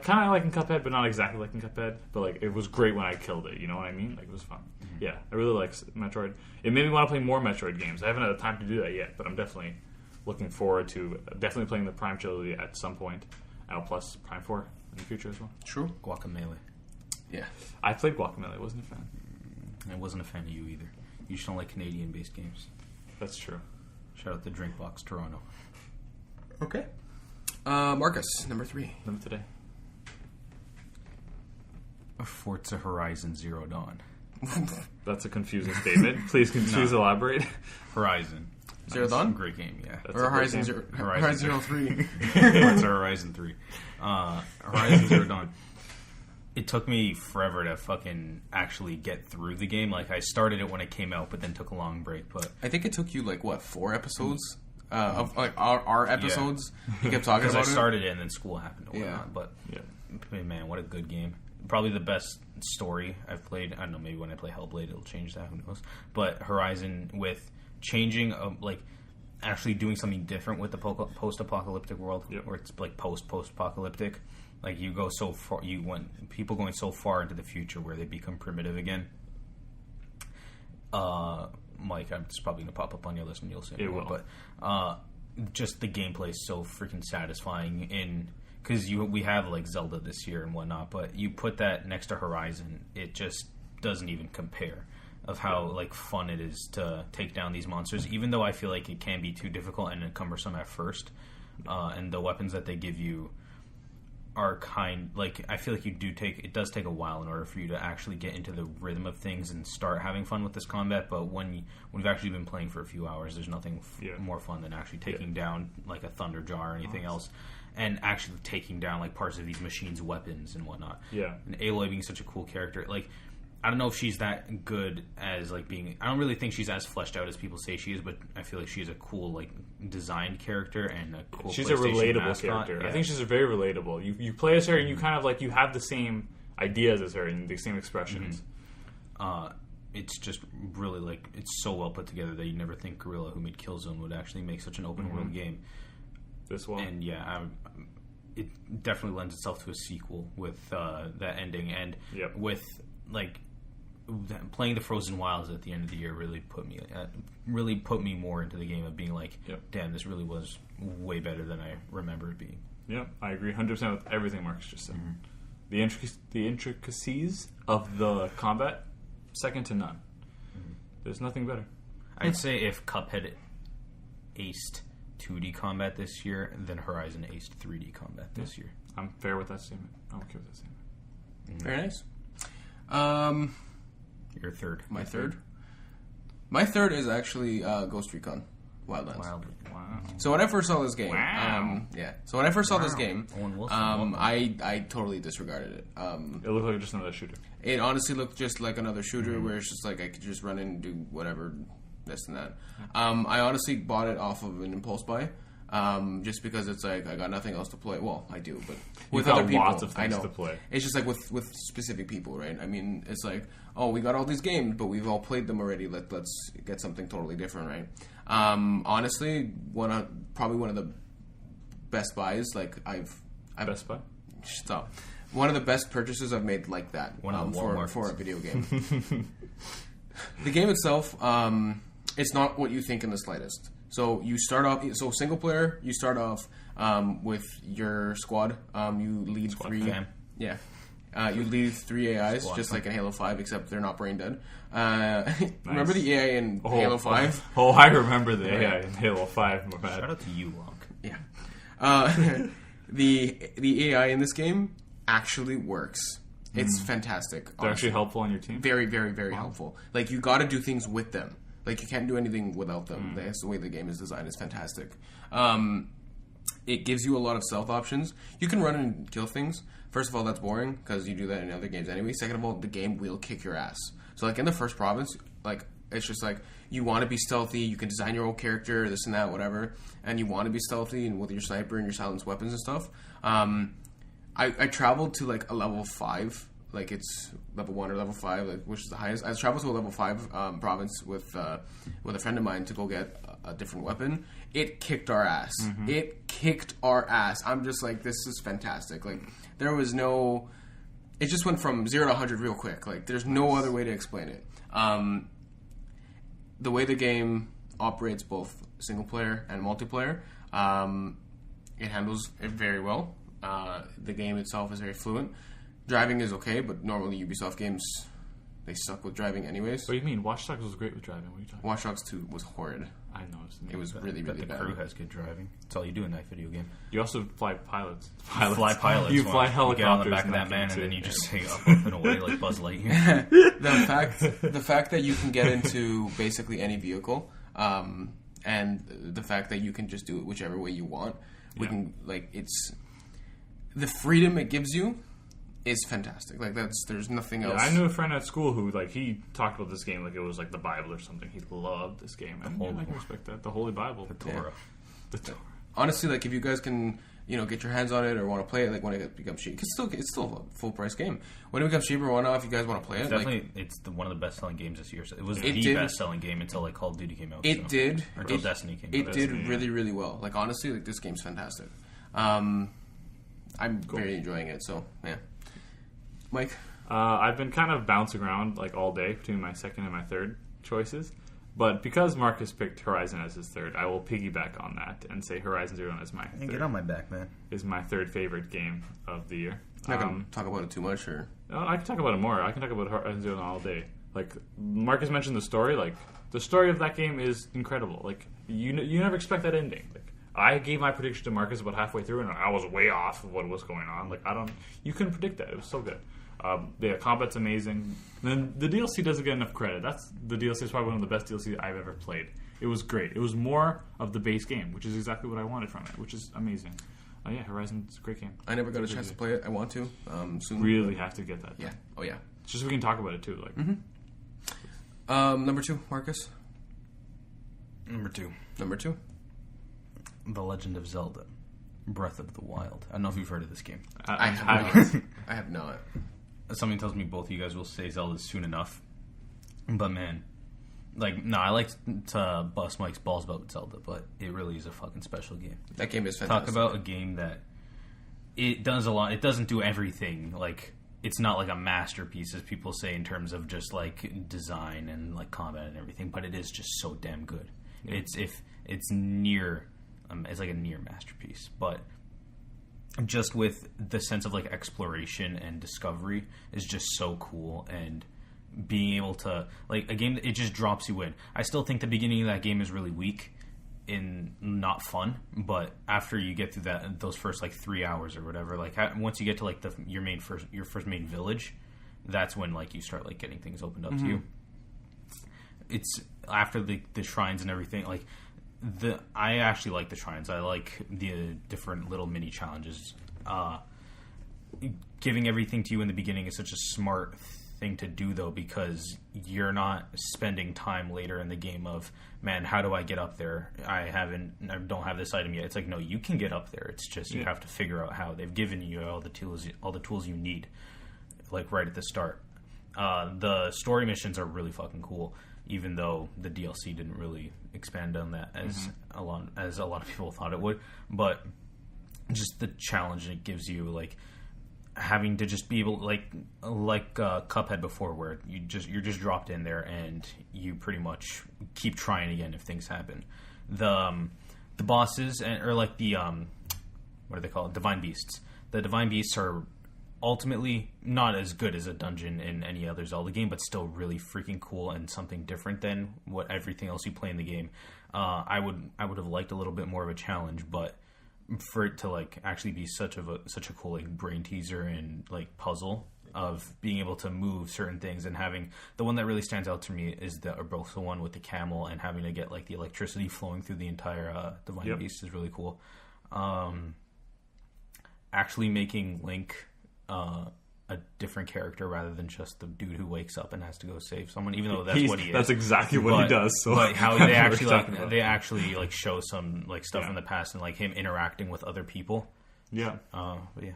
kind of like in Cuphead, but not exactly like in Cuphead. But like, it was great when I killed it. You know what I mean? Like, it was fun. Yeah, I really like Metroid. It made me want to play more Metroid games. I haven't had the time to do that yet, but I'm definitely looking forward to playing the Prime trilogy at some point. Plus Prime 4 in the future as well. True. Guacamelee. Yeah. I played Guacamelee. I wasn't a fan. I wasn't a fan of you either. You just don't like Canadian-based games. That's true. Shout out to Drinkbox Toronto. Okay. Marcus, number 3. Them today. Forza Horizon Zero Dawn. That's a confusing statement. Please elaborate. Horizon. Zero Dawn? Great game, yeah. That's Or a great Horizon game. Zero 3. Forza Horizon 3. Horizon Zero Dawn. It took me forever to fucking actually get through the game. Like, I started it when it came out, but then took a long break. But I think it took you, 4 episodes? Of our episodes? You kept talking because about I started it and then school happened and Yeah. whatnot. But, Yeah. man, what a good game. Probably the best story I've played. I don't know, maybe when I play Hellblade it'll change that, who knows. But Horizon, with changing, actually doing something different with the post-apocalyptic world, where it's post-apocalyptic. Like, you go so far, people going so far into the future where they become primitive again. Mike, it's probably going to pop up on your list and you'll see it. Will. But just the gameplay is so freaking satisfying because we have like Zelda this year and whatnot, but you put that next to Horizon, it just doesn't even compare of how like fun it is to take down these monsters, even though I feel like it can be too difficult and cumbersome at first. And the weapons that they give you are I feel like it does take a while in order for you to actually get into the rhythm of things and start having fun with this combat. But when you've actually been playing for a few hours, there's nothing more fun than actually taking down like a thunder jar or anything else, and actually taking down like parts of these machines' weapons and whatnot. Yeah, and Aloy being such a cool character, like. I don't know if she's that good as like being. I don't really think she's as fleshed out as people say she is, but I feel like she's a cool like designed character and a cool. She's a relatable mascot. character. Yeah. I think she's very relatable. You play as her and you kind of like you have the same ideas as her and the same expressions. Mm-hmm. It's just really like it's so well put together that you never think Guerrilla, who made Killzone, would actually make such an open world game. This one, and it definitely lends itself to a sequel with that ending and with like. Playing the Frozen Wilds at the end of the year really put me more into the game of being like, damn, this really was way better than I remember it being. Yeah, I agree 100% with everything Mark's just said. Mm-hmm. The intricacies of the combat, second to none. Mm-hmm. There's nothing better. I'd say if Cuphead aced 2D combat this year, then Horizon aced 3D combat this year. I'm fair with that statement. I'm okay with that statement. Mm-hmm. Very nice. Your third. My third? My third is actually Ghost Recon Wildlands. Wow. So when I first saw this game, So when I first saw this game, Owen Wilson, I totally disregarded it. It looked like just another shooter. It honestly looked just like another shooter where it's just like I could just run in and do whatever, this and that. I honestly bought it off of an impulse buy. Just because it's like I got nothing else to play. Well, I do, but with other people, lots of things to play. It's just like with specific people, right? I mean, it's like, oh, we got all these games, but we've all played them already. Let's get something totally different, right? Honestly, probably one of the best buys. Like I've Best Buy. Stop. One of the best purchases I've made like that for a video game. The game itself, it's not what you think in the slightest. So you start off. So single player, you start off with your squad. You lead three. Fam. Yeah. You lead 3 AIs, Squad just fam. like in Halo 5, except they're not brain dead. Remember the AI in Halo 5? Oh, I remember the AI in Halo 5. My bad. Shout out to you, Locke. Yeah. The AI in this game actually works. It's fantastic. They're honestly. actually helpful on your team. Very, very, very helpful. Like, you got to do things with them. Like, you can't do anything without them. That's the way the game is designed. It's fantastic. It gives you a lot of stealth options. You can run and kill things. First of all, that's boring because you do that in other games anyway. Second of all, the game will kick your ass. So, like, in the first province, like, it's just like you want to be stealthy. You can design your own character, this and that, whatever. And you want to be stealthy and with your sniper and your silenced weapons and stuff. I traveled to, like, a level 5. Like, it's level 1 or level 5, like, which is the highest. I traveled to a level 5 province with a friend of mine to go get a different weapon. It kicked our ass. Mm-hmm. It kicked our ass. I'm just like, this is fantastic. Like, there was no... It just went from 0 to 100 real quick. Like, there's no other way to explain it. The way the game operates both single player and multiplayer, it handles it very well. The game itself is very fluent. Driving is okay, but normally Ubisoft games, they suck with driving anyways. What do you mean? Watch Dogs was great with driving. What are you talking about? Watch Dogs 2 was horrid. I know. It was really, really bad. The crew has good driving. That's all you do in that video game. You also fly pilots. You fly pilots. You fly helicopters. You get on the back of that man, and then you just take up and away like Buzz Lightyear. The fact that you can get into basically any vehicle, and the fact that you can just do it whichever way you want, it's the freedom it gives you is fantastic. Like, there's nothing else. I knew a friend at school who, like, he talked about this game like it was like the Bible or something. He loved this game. And I can respect that. The Holy Bible. The Torah. Yeah. The Torah. Honestly, like, if you guys can, get your hands on it or want to play it, like, when it becomes cheap, it's still a full price game. When it becomes cheaper, why not? If you guys want to play it, it's one of the best selling games this year. So it was the best selling game until like Call of Duty came out. Until Destiny came out. It did really, really well. Like, honestly, like, this game's fantastic. I'm very enjoying it. So yeah. Mike? I've been kind of bouncing around like all day between my second and my third choices, But because Marcus picked Horizon as his third, I will piggyback on that and say Horizon Zero Dawn is my Hey, get on my back, man. is my third favorite game of the year. Not gonna talk about it too much, or I can talk about it more. I can talk about Horizon Zero Dawn all day. Like Marcus mentioned the story. Like the story of that game is incredible. Like you never expect that ending. Like I gave my prediction to Marcus about halfway through, and I was way off of what was going on. Like you couldn't predict that. It was so good. The combat's amazing. And the DLC doesn't get enough credit. The DLC is probably one of the best DLC I've ever played. It was great. It was more of the base game, which is exactly what I wanted from it, which is amazing. Yeah, Horizon's a great game. I never got a chance to play it. I want to soon. Really have to get that. Yeah. Oh yeah. Just so we can talk about it too. Like. Number 2, Marcus. Number 2. Number 2. The Legend of Zelda. Breath of the Wild. I don't know if you've heard of this game. I have not. Something tells me both of you guys will say Zelda soon enough. But man, I like to bust Mike's balls about Zelda, but it really is a fucking special game. That game is fantastic. Talk about a game that it does a lot. It doesn't do everything. Like, it's not like a masterpiece, as people say, in terms of just like design and like combat and everything. But it is just so damn good. Yeah. It's near. It's like a near masterpiece, but just with the sense of like exploration and discovery is just so cool, and being able to like a game that it just drops you in. I still think the beginning of that game is really weak and not fun, but after you get through those first like 3 hours or whatever, like once you get to like your first main village, that's when like you start like getting things opened up to you. It's after the shrines and everything, like. I actually like the shrines. I like the different little mini challenges. Giving everything to you in the beginning is such a smart thing to do, though, because you're not spending time later in the game of, man, how do I get up there? I don't have this item yet. It's like, no, you can get up there. It's just you have to figure out how. They've given you all the tools you need, like right at the start. The story missions are really fucking cool, even though the DLC didn't really expand on that as a lot of people thought it would. But just the challenge it gives you, like having to just be able, like Cuphead before, where you're just dropped in there and you pretty much keep trying again if things happen. The bosses or like the what do they call it? Divine Beasts. The Divine Beasts are ultimately not as good as a dungeon in any other Zelda game, but still really freaking cool and something different than what everything else you play in the game. I would have liked a little bit more of a challenge, but for it to like actually be such a cool like brain teaser and like puzzle of being able to move certain things, and having the one that really stands out to me is the Urbosa one with the camel and having to get like the electricity flowing through the entire Divine Beast is really cool. Actually making Link a different character rather than just the dude who wakes up and has to go save someone, even though that's what he is. That's exactly what he does. So but how they actually like show some like stuff in the past and like him interacting with other people. Yeah. But yeah,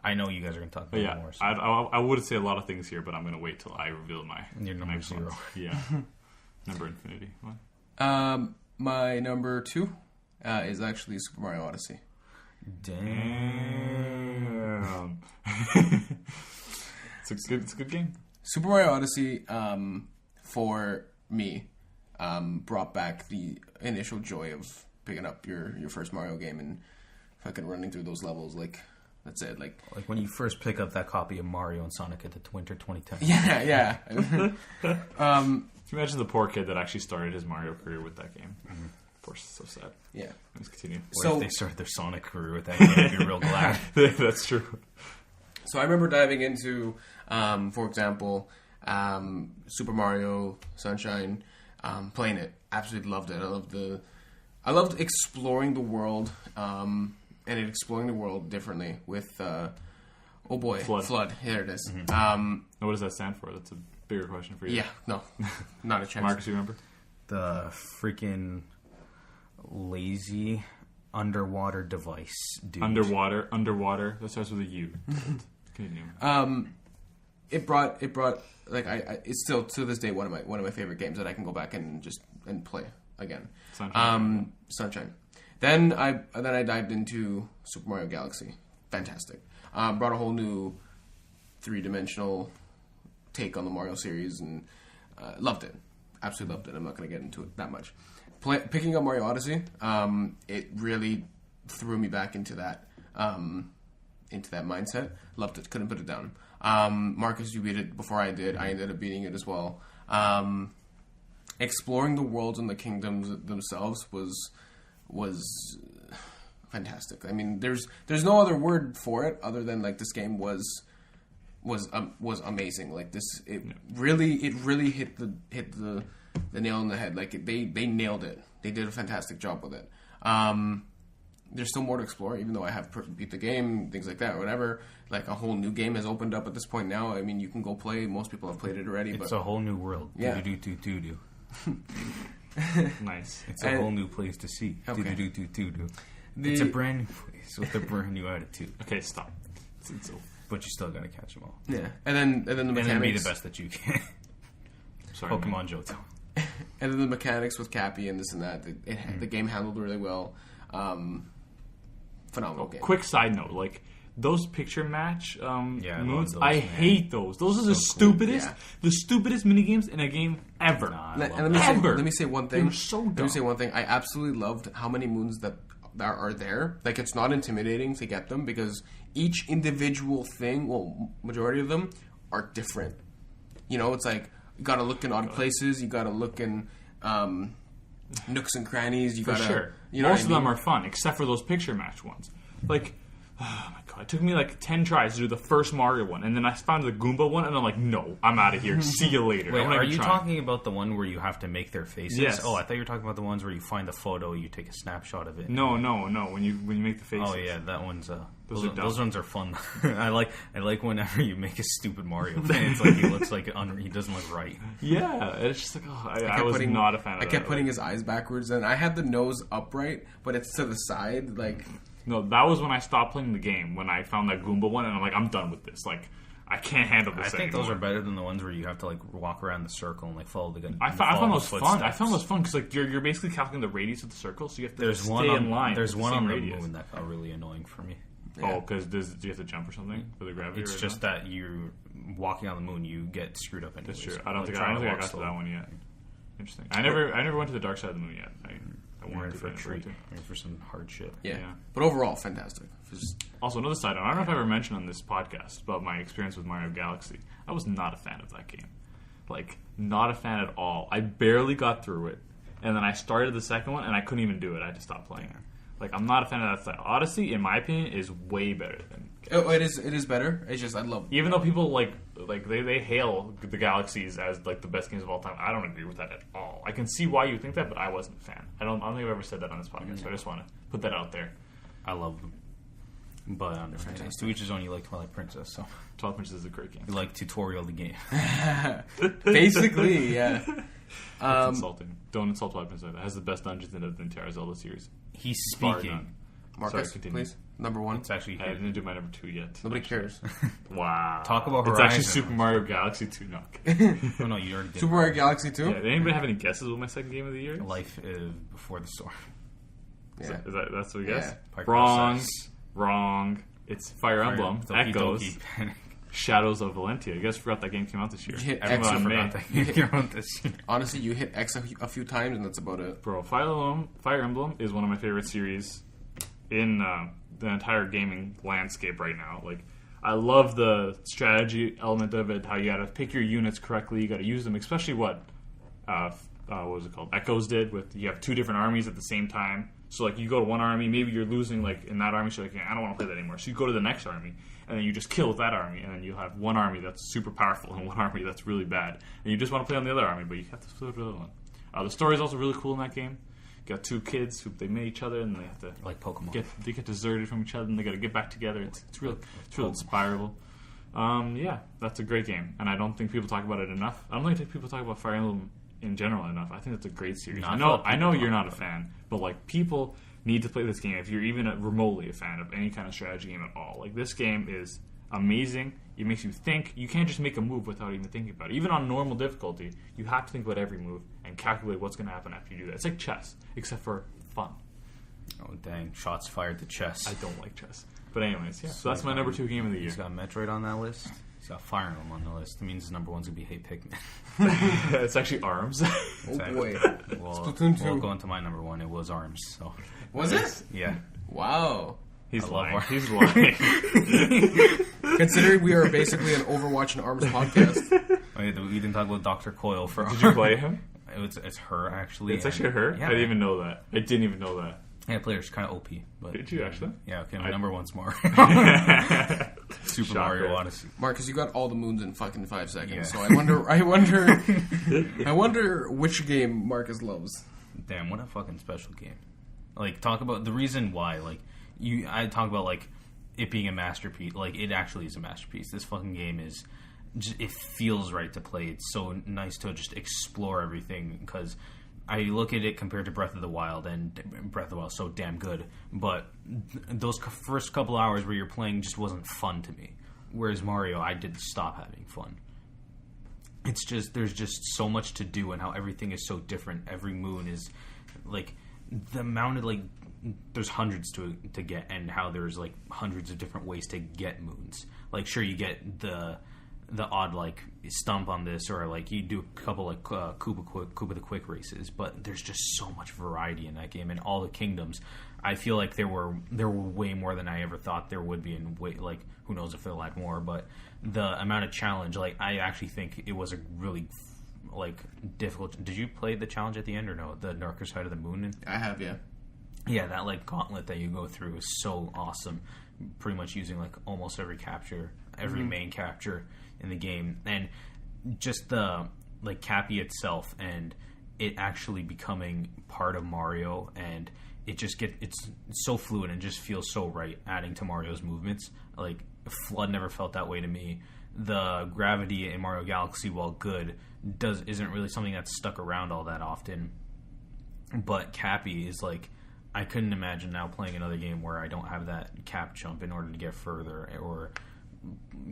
I know you guys are going to talk about it more. So. I would say a lot of things here, but I'm going to wait till I reveal your number 0. Yeah. Number infinity. What? My number 2 is actually Super Mario Odyssey. Damn. It's a good game. Super Mario Odyssey, for me, brought back the initial joy of picking up your first Mario game and fucking running through those levels. Like, that's it. Like when you first pick up that copy of Mario and Sonic at the Winter 2010. Yeah. Can you imagine the poor kid that actually started his Mario career with that game? Mm-hmm. Of course, it's so sad. Yeah. Let's continue. Or if they started their Sonic career with that game, I'd be real glad. That's true. So I remember diving into, for example, Super Mario Sunshine, playing it. Absolutely loved it. I loved exploring the world, and exploring the world differently with, Flood. Here it is. Mm-hmm. What does that stand for? That's a bigger question for you. Yeah, no, not a chance. Marcus, you remember? The freaking lazy underwater device, dude. Underwater. That starts with a U. It brought like it's still to this day one of my favorite games that I can go back and play again. Sunshine. Then I dived into Super Mario Galaxy. Fantastic. Brought a whole new 3-dimensional take on the Mario series, and loved it. absolutely loved it. I'm not going to get into it that much. Picking up Mario Odyssey, it really threw me back into that mindset. Loved it. Couldn't put it down. Marcus, you beat it before I did. I ended up beating it as well. Exploring the worlds and the kingdoms themselves was fantastic. I mean, there's no other word for it other than like this game was amazing. Like this, it really hit the nail on the head. Like they nailed it. They did a fantastic job with it. There's still more to explore, even though I have beat the game, things like that, or whatever. Like a whole new game has opened up at this point now. I mean, you can go play. Most people have played it already. It's a whole new world. Yeah. Do. Nice. It's a whole new place to see. Okay. Do. It's a brand new place with a brand new attitude. Okay, stop. It's But you still gotta catch them all. Yeah, and then the mechanics. And then be the best that you can. Sorry, Pokemon Johto. And then the mechanics with Cappy and this and that. The game handled really well. Phenomenal game. Quick side note, like those picture match moves, those, I man. hate those. Those are the So cool. stupidest mini games in a game ever. Nah, And let me say one thing. They were so dumb. Let me say one thing. I absolutely loved how many moons that are there. Like, it's not intimidating to get them because each individual thing, well, majority of them are different. You know, it's like you got to look in odd places. You got to look in nooks and crannies. For sure. You know Most of what I them mean? are fun, except for those picture match ones. Like, oh my god, it took me like 10 tries to do the first Mario one, and then I found the Goomba one, and I'm like, no, I'm out of here. See you later. Wait, I'm not are even you trying. talking about the one where you have to make their faces? Yes. Oh, I thought you were talking about the ones where you find the photo, you take a snapshot of it. No. When you make the faces. Oh yeah, that one's Those are dumb. those ones are fun. I like whenever you make a stupid Mario thing. It's like he looks like he doesn't look right. Yeah, it's just like, oh, I was not a fan of that. I kept putting his eyes backwards, and I had the nose upright, but it's to the side. Like, No, that was when I stopped playing the game, when I found that Goomba one, and I'm like, I'm done with this. Like, I can't handle this I think anymore. those are better than the ones where you have to like walk around the circle and like follow the gun. I found those fun. I found those fun because like you're basically calculating the radius of the circle, so you have to stay in line. There's with one the same on radius. the moon that got really annoying for me. Oh, because do you have to jump or something for the gravity? It's just that you're walking on the moon, you get screwed up anyways. That's true. I don't Like, think trying I walk got slow. to that one yet. Interesting. I never went to the dark side of the moon yet. I You're in wanted to for a get treat. into it. You're in for some hard shit. yeah. Yeah. But overall, fantastic. Just, Also, another side note. I don't know if I ever mentioned on this podcast about my experience with Mario Galaxy. I was not a fan of that game. Like, not a fan at all. I barely got through it. And then I started the second one, and I couldn't even do it. I had to stop playing it. Like, I'm not a fan of that style. Odyssey, in my opinion, is way better than Galaxy. it is better. It's just, I love Even though people like they hail the Galaxies as like the best games of all time, I don't agree with that at all. I can see why you think that, but I wasn't a fan. I don't think I've ever said that on this podcast. So I just want to put that out there. I love them. But I understand. To each his own, you like Twilight Princess, so Twilight Princess is a great game. you like tutorial the game. Basically, yeah. That's insulting. Don't insult Twilight Princess. It has the best dungeons in the entire Zelda series. He's Bar speaking. none. Marcus, Sorry, continue. please. Number one. It's actually I didn't do my number 2 yet. Nobody cares. Wow. Talk about It's actually Horizon. Super Mario Galaxy 2. No. Oh no, you already did. Super Mario Galaxy 2? Yeah, did anybody have any guesses what my second game of the year is? Life Before the Storm. Yeah. That's what we Yeah. guess? Pike Wrong. Process. Wrong. It's Fire Emblem. Doki Echoes. Doki Panic. Shadows of Valentia. You guys forgot that game came out this year. You hit Everyone X in Forgot May. that you came out this year. Honestly, you hit X a few times, and that's about it. Bro, Fire Emblem is one of my favorite series in the entire gaming landscape right now. Like, I love the strategy element of it, how you gotta pick your units correctly, you gotta use them, especially what was it called? Echoes did with, you have 2 different armies at the same time. So, like, you go to one army, maybe you're losing, like, in that army, so you're like, I don't want to play that anymore. So you go to the next army, and then you just kill that army, and then you have one army that's super powerful and one army that's really bad. And you just want to play on the other army, but you have to flip the other one. The story is also really cool in that game. You got 2 kids who they meet each other, and they have to Like Pokemon. they get deserted from each other, and they got to get back together. It's real inspirable. Yeah, that's a great game, and I don't think people talk about it enough. I don't think people talk about Fire Emblem in general enough. I think it's a great series. No, I know you're not a fan, but like, people need to play this game if you're even remotely a fan of any kind of strategy game at all. Like, this game is amazing. It makes you think. You can't just make a move without even thinking about it. Even on normal difficulty, you have to think about every move and calculate what's going to happen after you do that. It's like chess, except for fun. Oh dang! Shots fired to chess. I don't like chess. But anyways, yeah. So that's my number 2 game of the year. He's got Metroid on that list. He's got Fire Emblem on the list. That means his number one's going to be Hey Pikmin. It's actually ARMS. Oh boy. Well, Splatoon 2. we'll go into my number one. It was ARMS. So Was it? yeah. Wow. He's I love lying. ARMS. He's lying. Considering we are basically an Overwatch and ARMS podcast. We didn't talk about Dr. Coil for Did you play him? It's her, actually. It's actually her? Yeah. I didn't even know that. I didn't even know that. Yeah, player's kind of OP. But Did you actually? yeah, okay, my number one's Mario. Super Shocker. Mario Odyssey. Marcus, you got all the moons in fucking 5 seconds. Yeah. So I wonder which game Marcus loves. Damn, what a fucking special game. Like, talk about the reason why. Like, I talk about, like, it being a masterpiece. Like, it actually is a masterpiece. This fucking game is... it feels right to play. It's so nice to just explore everything, because I look at it compared to Breath of the Wild, and Breath of the Wild is so damn good, but those first couple hours where you're playing just wasn't fun to me. Whereas Mario, I did stop having fun. It's just, there's just so much to do, and how everything is so different. Every moon is, like, the amount of, like, there's hundreds to get, and how there's, like, hundreds of different ways to get moons. Like, sure, you get the odd, like, stump on this, or, like, you do a couple, like, Koopa the Quick races, but there's just so much variety in that game, and all the kingdoms. I feel like there were way more than I ever thought there would be, and like, who knows if they'll add more, but the amount of challenge, like, I actually think it was a really, like, difficult... Did you play the challenge at the end, or no? The darker side of the moon? I have, yeah. Yeah, that, like, gauntlet that you go through is so awesome. Pretty much using, like, almost every capture, every main capture in the game, and just the, like, Cappy itself, and it actually becoming part of Mario, and it just it's so fluid and just feels so right, adding to Mario's movements. Like, Flood never felt that way to me. The gravity in Mario Galaxy, while good, isn't really something that's stuck around all that often, but Cappy is, like, I couldn't imagine now playing another game where I don't have that cap jump in order to get further, or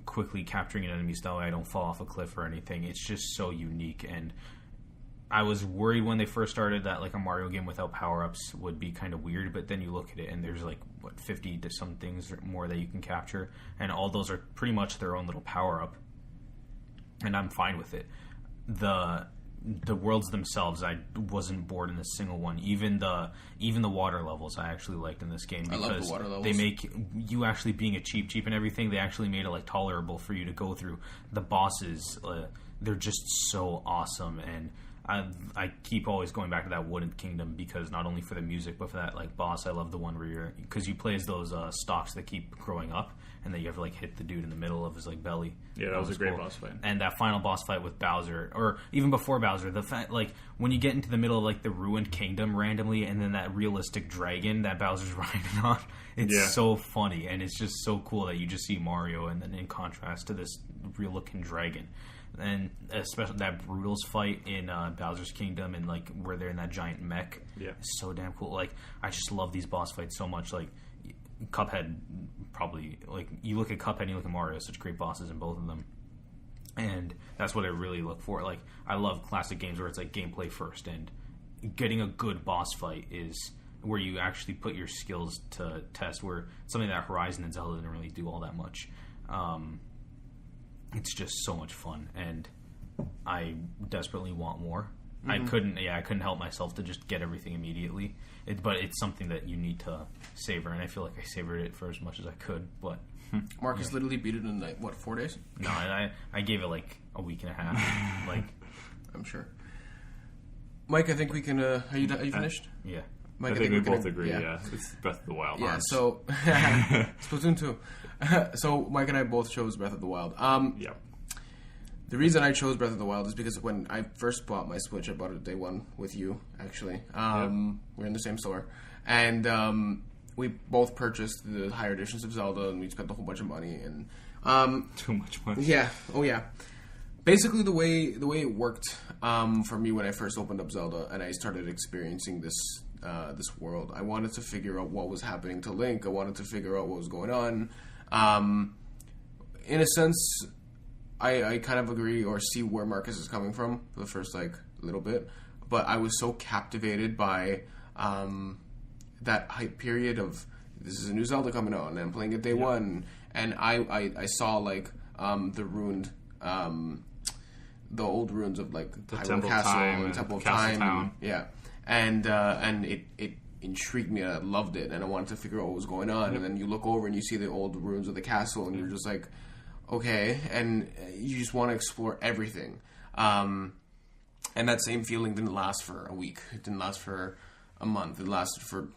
quickly capturing an enemy so I don't fall off a cliff or anything. It's just so unique, and I was worried when they first started that, like, a Mario game without power-ups would be kind of weird, but then you look at it and there's, like, 50 to some things more that you can capture, and all those are pretty much their own little power-up, and I'm fine with it. The worlds themselves, I wasn't bored in a single one. Even the water levels I actually liked in this game, because I love the water levels. they make you actually being a cheap and everything. They actually made it, like, tolerable for you to go through. The bosses, they're just so awesome, and I keep always going back to that Wooden Kingdom, because not only for the music but for that, like, boss. I love the one where because you play as those stalks that keep growing up, and then you have to, like, hit the dude in the middle of his, like, belly. Yeah, that was a great boss fight. And that final boss fight with Bowser, or even before Bowser, the fact, like, when you get into the middle of, like, the ruined kingdom randomly, and then that realistic dragon that Bowser's riding on, it's so funny, and it's just so cool that you just see Mario, and then in contrast to this real-looking dragon. And especially that Brutals fight in Bowser's Kingdom, and, like, where they're in that giant mech. Yeah. It's so damn cool. Like, I just love these boss fights so much. Like, Cuphead, probably, like, you look at Cuphead and you look at Mario, such great bosses in both of them. And that's what I really look for. Like, I love classic games where it's, like, gameplay first, and getting a good boss fight is where you actually put your skills to test, where something that Horizon and Zelda didn't really do all that much. It's just so much fun, and I desperately want more. Mm-hmm. I couldn't help myself to just get everything immediately. But it's something that you need to savor, and I feel like I savored it for as much as I could. But Marcus literally beat it in, like, what, 4 days? No, I gave it, like, a week and a half. Like, I'm sure. Mike, I think we can. Are you finished? Yeah. Mike, I think we both agree. Yeah, it's Breath of the Wild. Yeah. Arms. So Splatoon 2. So Mike and I both chose Breath of the Wild. Yep. The reason I chose Breath of the Wild is because when I first bought my Switch, I bought it day one with you, actually. We're in the same store. And we both purchased the higher editions of Zelda, and we spent a whole bunch of money. And Too much money. Yeah. Oh, yeah. Basically, the way it worked for me when I first opened up Zelda and I started experiencing this world, I wanted to figure out what was happening to Link. I wanted to figure out what was going on. In a sense, I kind of agree or see where Marcus is coming from for the first, like, little bit, but I was so captivated by that hype period of, this is a new Zelda coming out, and I'm playing it day one, and I saw, like, the ruined, the old ruins of like the Hyrule Temple of Castle Time and Temple of Castle Time, Town. and it intrigued me. I loved it, and I wanted to figure out what was going on. And then you look over and you see the old ruins of the castle, and you're just like, okay, and you just want to explore everything. And that same feeling didn't last for a week. It didn't last for a month. It lasted for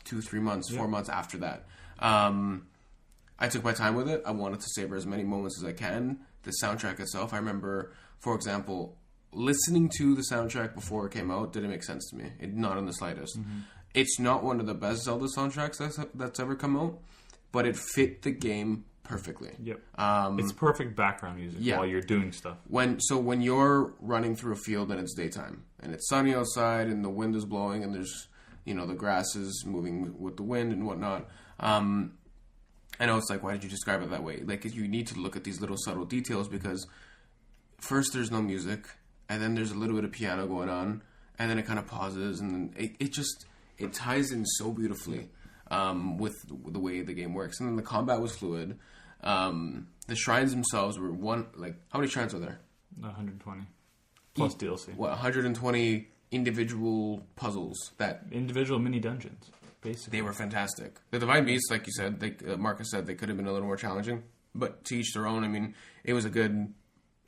2-3 months, 4 months after that. I took my time with it. I wanted to savor as many moments as I can. The soundtrack itself, I remember, for example, listening to the soundtrack before it came out didn't make sense to me. Not in the slightest. Mm-hmm. It's not one of the best Zelda soundtracks that's ever come out, but it fit the game perfectly. Yep. It's perfect background music while you're doing stuff. When you're running through a field and it's daytime and it's sunny outside and the wind is blowing and there's the grass is moving with the wind and whatnot. I know it's like, why did you describe it that way? Like, you need to look at these little subtle details because first there's no music and then there's a little bit of piano going on and then it kind of pauses and then it ties in so beautifully with the way the game works. And then the combat was fluid. The shrines themselves were how many shrines are there? 120 plus DLC. 120 individual puzzles individual mini dungeons. Basically. They were fantastic. The Divine Beasts, like you said, Marcus said, they could have been a little more challenging, but to each their own. I mean, it was a good,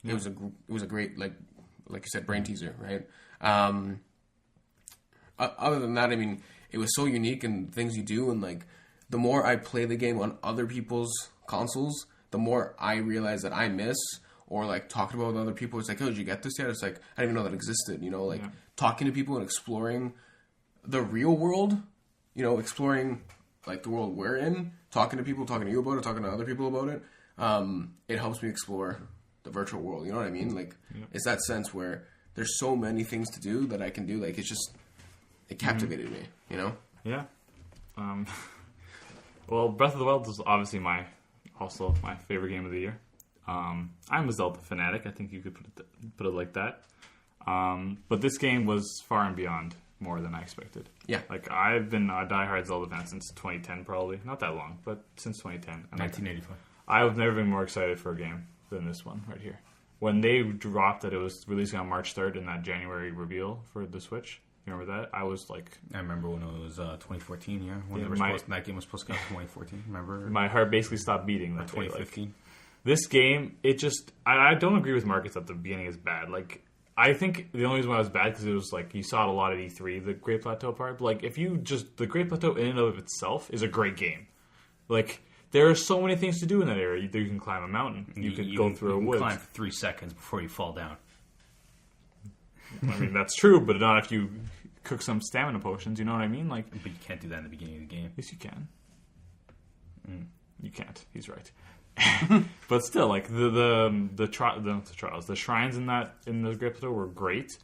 it was a great, like you said, brain teaser, right? Other than that, I mean, it was so unique and things you do, and like the more I play the game on other people's consoles, the more I realize that I miss, or like talking about with other people. It's like, oh, did you get this yet? It's like, I didn't even know that existed. Talking to people and exploring the real world. Exploring like the world we're in, talking to people, talking to you about it, talking to other people about it. It helps me explore the virtual world. You know what I mean? Like, it's that sense where there's so many things to do that I can do. Like, it captivated me. Yeah. Well, Breath of the Wild is obviously also my favorite game of the year. I'm a Zelda fanatic. I think you could put it like that. But this game was far and beyond more than I expected. Yeah. Like, I've been a diehard Zelda fan since 2010, probably. Not that long, but since 2010. And 1985. I've never been more excited for a game than this one right here. When they dropped that it was releasing on March 3rd in that January reveal for the Switch, you remember that? I was like... I remember when it was 2014, yeah. When that game was supposed to come out in 2014, remember? My heart basically stopped beating that 2015. Day. Like, this game, it just... I don't agree with Marcus that the beginning is bad. Like... I think the only reason why it was bad because it was like you saw it a lot at E3, the Great Plateau part. But like the Great Plateau in and of itself is a great game. Like there are so many things to do in that area. You can climb a mountain. You can go through a woods. You can climb for 3 seconds before you fall down. I mean that's true, but not if you cook some stamina potions. You know what I mean? Like, but you can't do that in the beginning of the game. Yes, you can. You can't. He's right. But still, like the trials, the shrines in the Great Plateau were great.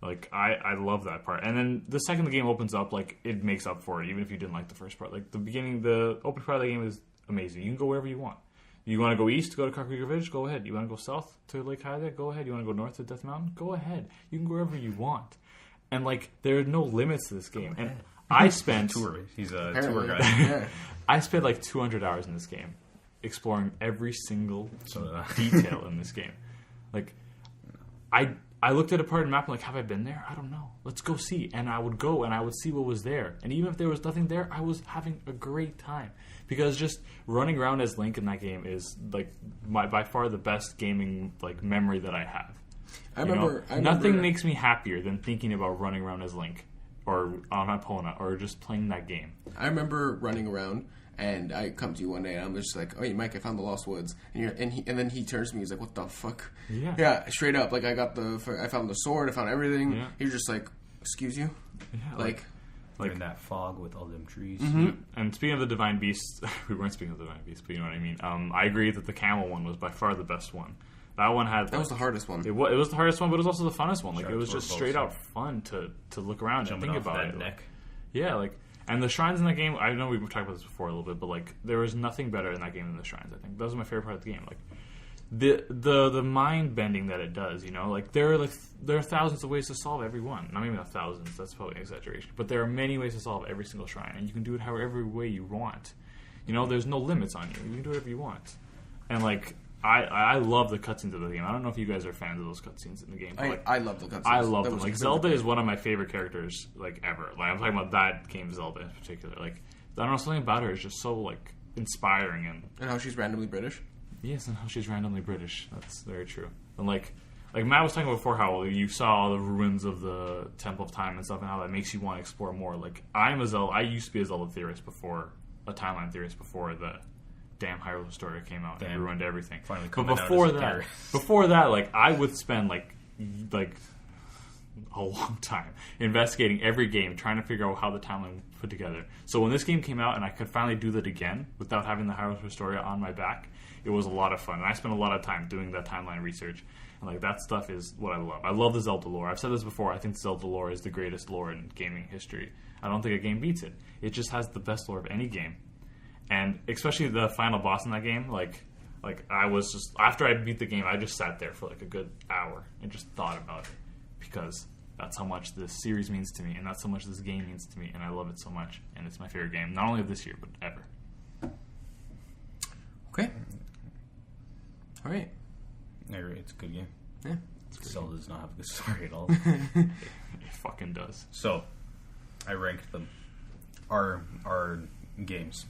Like I love that part. And then the second the game opens up, like it makes up for it, even if you didn't like the first part. Like the beginning, the open part of the game is amazing. You can go wherever you want. You want to go east, go to Kakariko Village, go ahead. You want to go south to Lake Hylia, go ahead. You want to go north to Death Mountain, go ahead. You can go wherever you want. And like there are no limits to this game. And I spent he's a tour guide. Yeah. I spent like 200 hours in this game, exploring every single detail in this game. Like, I looked at a part of the map and like, have I been there? I don't know. Let's go see. And I would go and I would see what was there. And even if there was nothing there, I was having a great time. Because just running around as Link in that game is like by far the best gaming like memory that I have. I remember nothing makes me happier than thinking about running around as Link or on Epona or just playing that game. I remember running around. And I come to you one day, and I'm just like, "Oh, hey, Mike, I found the Lost Woods." And then he turns to me, he's like, "What the fuck?" Yeah, straight up. Like I found the sword, I found everything. Yeah. You're just like, "Excuse you?" Yeah, like in that fog with all them trees. Mm-hmm. And speaking of the Divine Beasts, we weren't speaking of the Divine Beasts, but you know what I mean. I agree that the camel one was by far the best one. That one had that was the hardest one. It was the hardest one, but it was also the funnest one. Like it was just straight out fun to look around and think about it. Neck. Yeah, like. And the shrines in that game, I know we've talked about this before a little bit, but like there was nothing better in that game than the shrines. I think that was my favorite part of the game. Like the mind bending that it does, you know, like there are thousands of ways to solve every one. Not maybe not thousands, that's probably an exaggeration, but there are many ways to solve every single shrine, and you can do it however way you want. You know, there's no limits on you. You can do whatever you want, and like I love the cutscenes of the game. I don't know if you guys are fans of those cutscenes in the game. But I love the cutscenes. I love them. Like Zelda is one of my favorite characters like ever. Like I'm talking about that game Zelda in particular. Like I don't know, something about her is just so like inspiring and how she's randomly British. Yes, and how she's randomly British. That's very true. And like Matt was talking about before, how you saw all the ruins of the Temple of Time and stuff, and how that makes you want to explore more. Like I used to be a Zelda theorist before, a timeline theorist before the damn Hyrule story came out and ruined everything. But before that, like I would spend like a long time investigating every game, trying to figure out how the timeline was put together. So when this game came out and I could finally do that again without having the Hyrule story on my back, it was a lot of fun. And I spent a lot of time doing that timeline research. And like that stuff is what I love. I love the Zelda lore. I've said this before. I think Zelda lore is the greatest lore in gaming history. I don't think a game beats it. It just has the best lore of any game. And especially the final boss in that game, like I was just, after I beat the game, I just sat there for like a good hour and just thought about it, because that's how much this series means to me, and that's how much this game means to me, and I love it so much, and it's my favorite game, not only of this year, but ever. Okay. All right. I agree. It's a good game. Yeah. Zelda does not have a good story at all. It fucking does. So, I ranked them. Our games.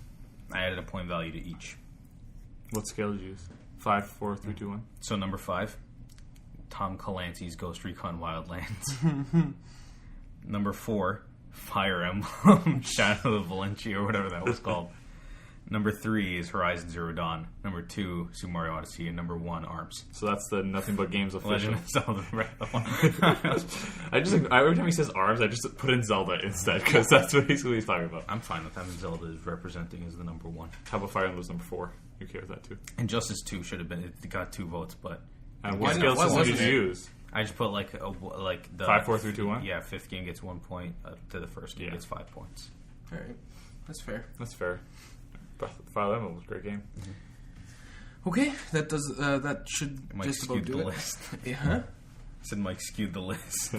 I added a point value to each. What scale did you use? 5, 4, 3, 2, 1? So number 5, Tom Clancy's Ghost Recon Wildlands. Number 4, Fire Emblem Shadow of Valentia, or whatever that was called. Number 3 is Horizon Zero Dawn. Number 2, Super Mario Odyssey. And number 1, ARMS. So that's the Nothing But Games official. Legend of Zelda Breath of the Wild. Every time he says ARMS, I just put in Zelda instead, because that's basically what he's talking about. I'm fine with having Zelda is representing as the number 1. How about Fire Emblem's number 4? You okay with that too? Injustice 2 should have been. It got 2 votes, but. And what scale system did you use? I just put like the 5, 4, 3, 2, 1. Yeah, 5th game gets 1 point. To the first game gets 5 points. All right, that's fair. That's fair. Fire Emblem was a great game. Mm-hmm. Okay, that should Mike just about skewed do the it. list. Yeah. Huh? I said Mike skewed the list.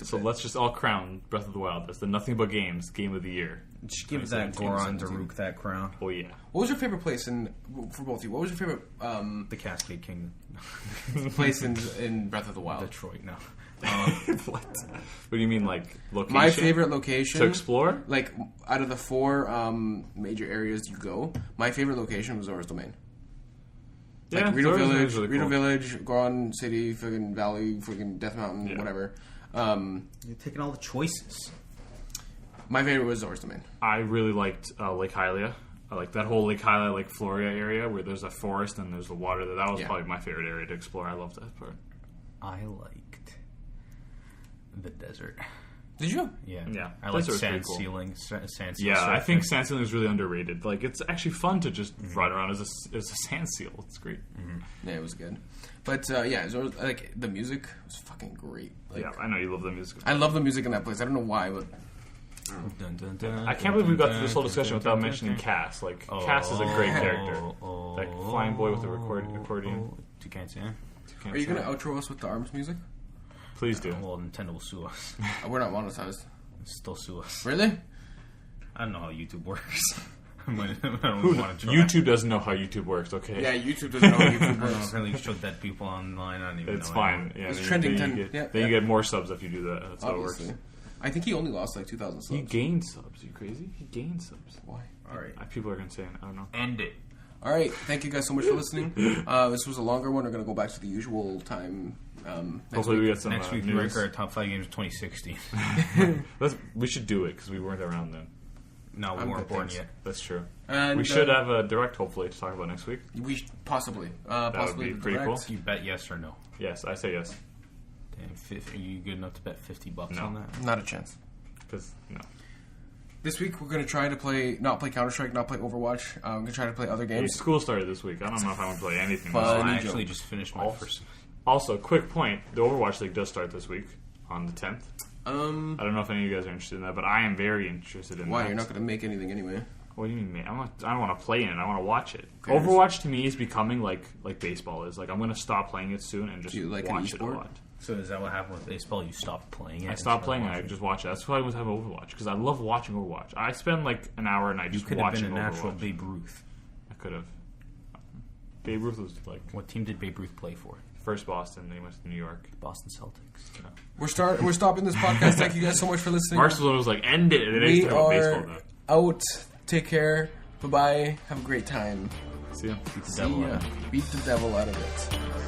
So let's just all crown Breath of the Wild as the Nothing But Games Game of the Year. Just give that Goron Daruk that crown. Oh yeah. What was your favorite place for both of you? What was your favorite the Cascade Kingdom place in Breath of the Wild? Detroit. No. What? What do you mean, like location? My favorite location to explore. Like out of the 4 major areas you go, my favorite location was Zora's Domain. Like Yeah, Rito Village, really Rito cool. Village, Goron City, friggin' Valley, friggin' Death Mountain, whatever. You're taking all the choices. My favorite was Zora's Domain. I really liked Lake Hylia. I like that whole Lake Hylia, Lake Floria area where there's a forest and there's the water. That was probably my favorite area to explore. I loved that part. I liked the desert. Did you? Yeah. I like Desert's sand pretty cool. ceiling. Sand Yeah, surfing. I think sand sealing is really underrated. Like, it's actually fun to just ride around as a sand seal. It's great. Yeah, it was good. But Zora's, like the music was fucking great. Like, Yeah, I know you love the music. I love the music in that place. I don't know why, but Dun, dun, dun, I can't believe we got through this whole discussion without mentioning Cass. Like, Cass is a great character. Like, flying boy with the accordion. Toucans, yeah. are you going to outro us with the ARMS music? Please do. Well, Nintendo will sue us. We're not monetized. Still sue us. Really? I don't know how YouTube works. I don't want to try. YouTube doesn't know how YouTube works, okay? Yeah, YouTube doesn't know how YouTube I don't works. really show dead people online. I don't even It's know. fine. Yeah, It's then trending then 10. you get, Yeah, you get more subs if you do that. That's how it Obviously. works. I think he only lost like 2,000 subs. He gained subs. Are you crazy? He gained subs. Why? All right. People are going to say, I don't know. End it. All right. Thank you guys so much for listening. This was a longer one. We're going to go back to the usual time. Hopefully we get some Next week, we news. rank our top 5 games of 2016. We should do it because we weren't around then. No, we I'm weren't good, born thanks. yet. That's true. And We should have a direct, hopefully, to talk about next week. We possibly. would Possibly be the pretty direct. cool. You bet yes or no. Yes, I say yes. Damn, are you good enough to bet $50 No. on that? Not a chance. Because, no. This week we're going to try to not play Counter-Strike, not play Overwatch. We're going to try to play other games. School started this week. I don't know if I want to play anything. Fun. this I week. actually just finished my first. Also, quick point. The Overwatch League does start this week on the 10th. I Why? don't know if any of you guys are interested in that, but I am very interested in that. You're not going to make anything anyway. What do you mean, man? I don't want to play in it. I want to watch it. Okay. Overwatch to me is becoming like baseball is. Like, I'm going to stop playing it soon and just Do you like an watch it a esport? lot. So is that what happened with baseball? You stopped playing it? I stopped playing it. I just watch it. That's why I was having Overwatch because I love watching Overwatch. I spend like an hour a night You just could have watching been a natural Overwatch. Babe Ruth. I could have. Babe Ruth was like What team did Babe Ruth play for? first Boston, then he went to New York. Boston Celtics. We're stopping this podcast. Thank you guys so much for listening. Mark's was like, end it, and then We he's talking about baseball are now. out. Take care. Bye bye. Have a great time. See ya. Beat the See devil ya. out of it. Beat the devil out of it.